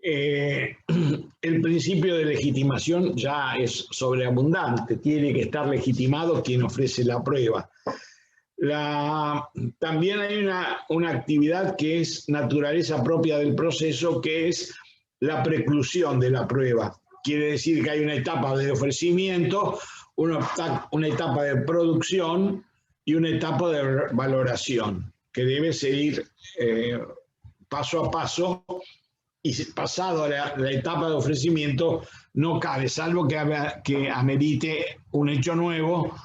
El principio de legitimación ya es sobreabundante. Tiene que estar legitimado quien ofrece la prueba. También hay una actividad que es naturaleza propia del proceso, que es la preclusión de la prueba. Quiere decir que hay una etapa de ofrecimiento, una etapa de producción y una etapa de valoración, que debe seguir paso a paso, y pasado la etapa de ofrecimiento no cabe, salvo que amerite un hecho nuevo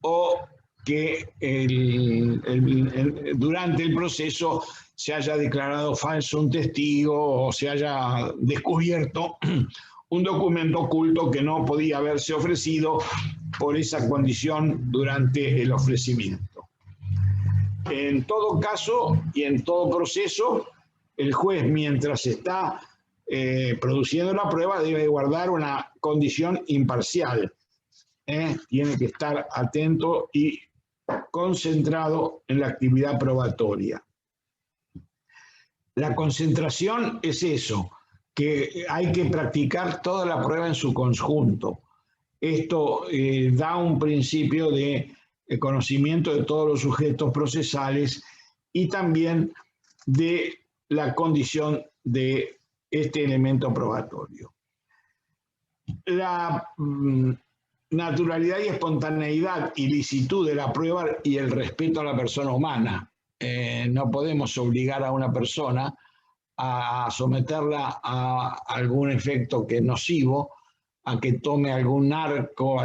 o que durante el proceso se haya declarado falso un testigo o se haya descubierto un documento oculto que no podía haberse ofrecido por esa condición durante el ofrecimiento. En todo caso y en todo proceso, el juez, mientras está produciendo la prueba, debe guardar una condición imparcial. Tiene que estar atento y concentrado en la actividad probatoria. La concentración es eso, que hay que practicar toda la prueba en su conjunto. Esto da un principio de conocimiento de todos los sujetos procesales y también de la condición de este elemento probatorio. La naturalidad y espontaneidad y licitud de la prueba y el respeto a la persona humana. No podemos obligar a una persona a someterla a algún efecto que es nocivo, a que tome algún narco,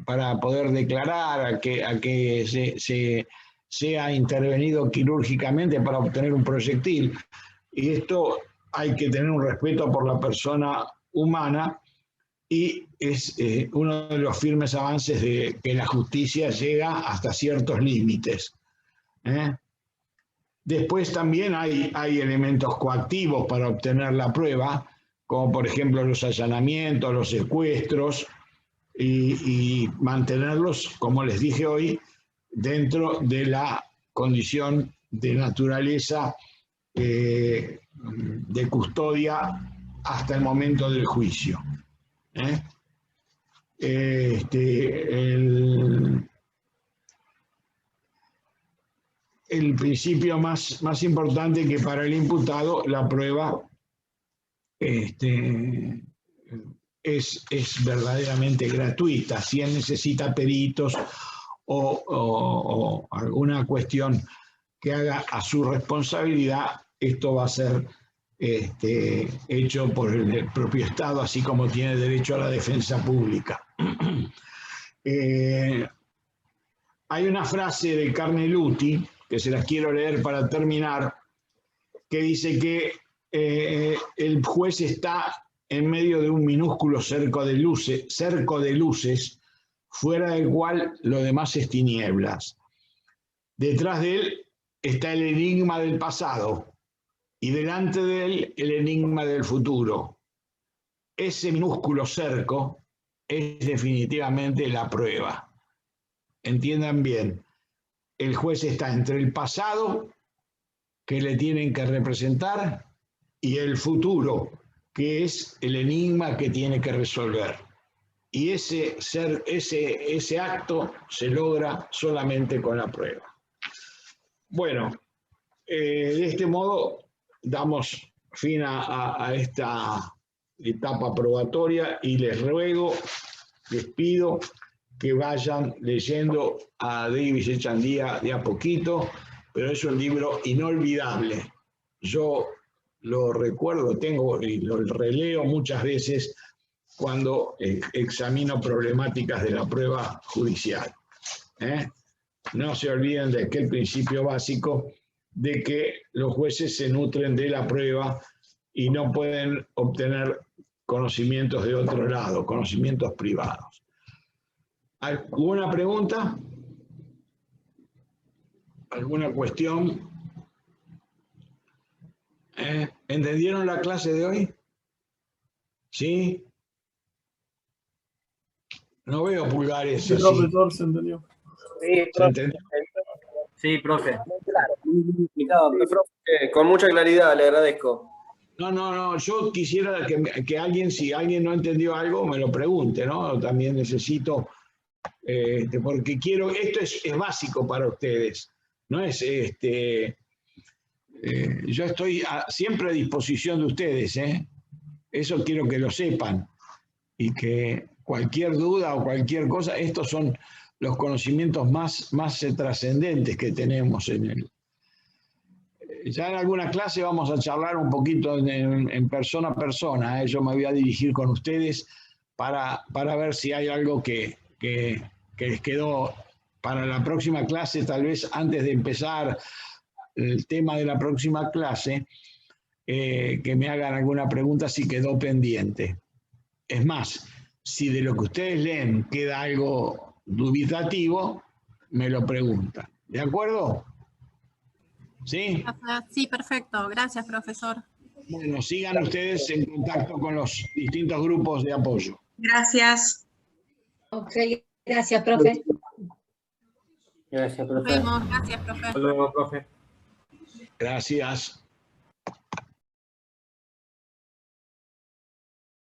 para poder declarar, a que sea intervenido quirúrgicamente para obtener un proyectil. Y esto hay que tener un respeto por la persona humana y es uno de los firmes avances de que la justicia llega hasta ciertos límites. Después también hay elementos coactivos para obtener la prueba, como por ejemplo los allanamientos, los secuestros, y mantenerlos, como les dije hoy, dentro de la condición de naturaleza de custodia hasta el momento del juicio. El principio más importante que para el imputado la prueba es verdaderamente gratuita. Si él necesita peritos o alguna cuestión que haga a su responsabilidad, esto va a ser hecho por el propio Estado, así como tiene derecho a la defensa pública. Hay una frase de Carneluti, que se las quiero leer para terminar, que dice que el juez está en medio de un minúsculo cerco de luces, fuera del cual lo demás es tinieblas. Detrás de él está el enigma del pasado y delante de él el enigma del futuro. Ese minúsculo cerco es definitivamente la prueba. Entiendan bien, el juez está entre el pasado, que le tienen que representar, y el futuro, que es el enigma que tiene que resolver. Y ese acto se logra solamente con la prueba. Bueno, de este modo damos fin a esta etapa probatoria y les pido que vayan leyendo a Davis Echandía de a poquito, pero es un libro inolvidable. Yo lo recuerdo, tengo y lo releo muchas veces cuando examino problemáticas de la prueba judicial. No se olviden de aquel principio básico de que los jueces se nutren de la prueba y no pueden obtener conocimientos de otro lado, conocimientos privados. ¿Alguna pregunta? ¿Alguna cuestión? ¿Entendieron la clase de hoy? ¿Sí? No veo pulgares. Sí, profesor, se entendió. Sí, profe. Sí, profe. Con mucha claridad, le agradezco. No, yo quisiera que alguien, si alguien no entendió algo, me lo pregunte, ¿no? También necesito, porque quiero, esto es básico para ustedes, no es, yo estoy siempre a disposición de ustedes, eso quiero que lo sepan, y que cualquier duda o cualquier cosa, estos son los conocimientos más trascendentes que tenemos en el. Ya en alguna clase vamos a charlar un poquito en persona a persona. Yo me voy a dirigir con ustedes para ver si hay algo que les quedó para la próxima clase, tal vez antes de empezar el tema de la próxima clase, que me hagan alguna pregunta si quedó pendiente. Es más, si de lo que ustedes leen queda algo dubitativo, me lo preguntan. ¿De acuerdo? ¿Sí? Sí, perfecto. Gracias, profesor. Bueno, sigan ustedes en contacto con los distintos grupos de apoyo. Gracias. Ok, gracias, profe. Gracias, Nos profe. vemos. Gracias, profe. Hasta luego, profe. Gracias.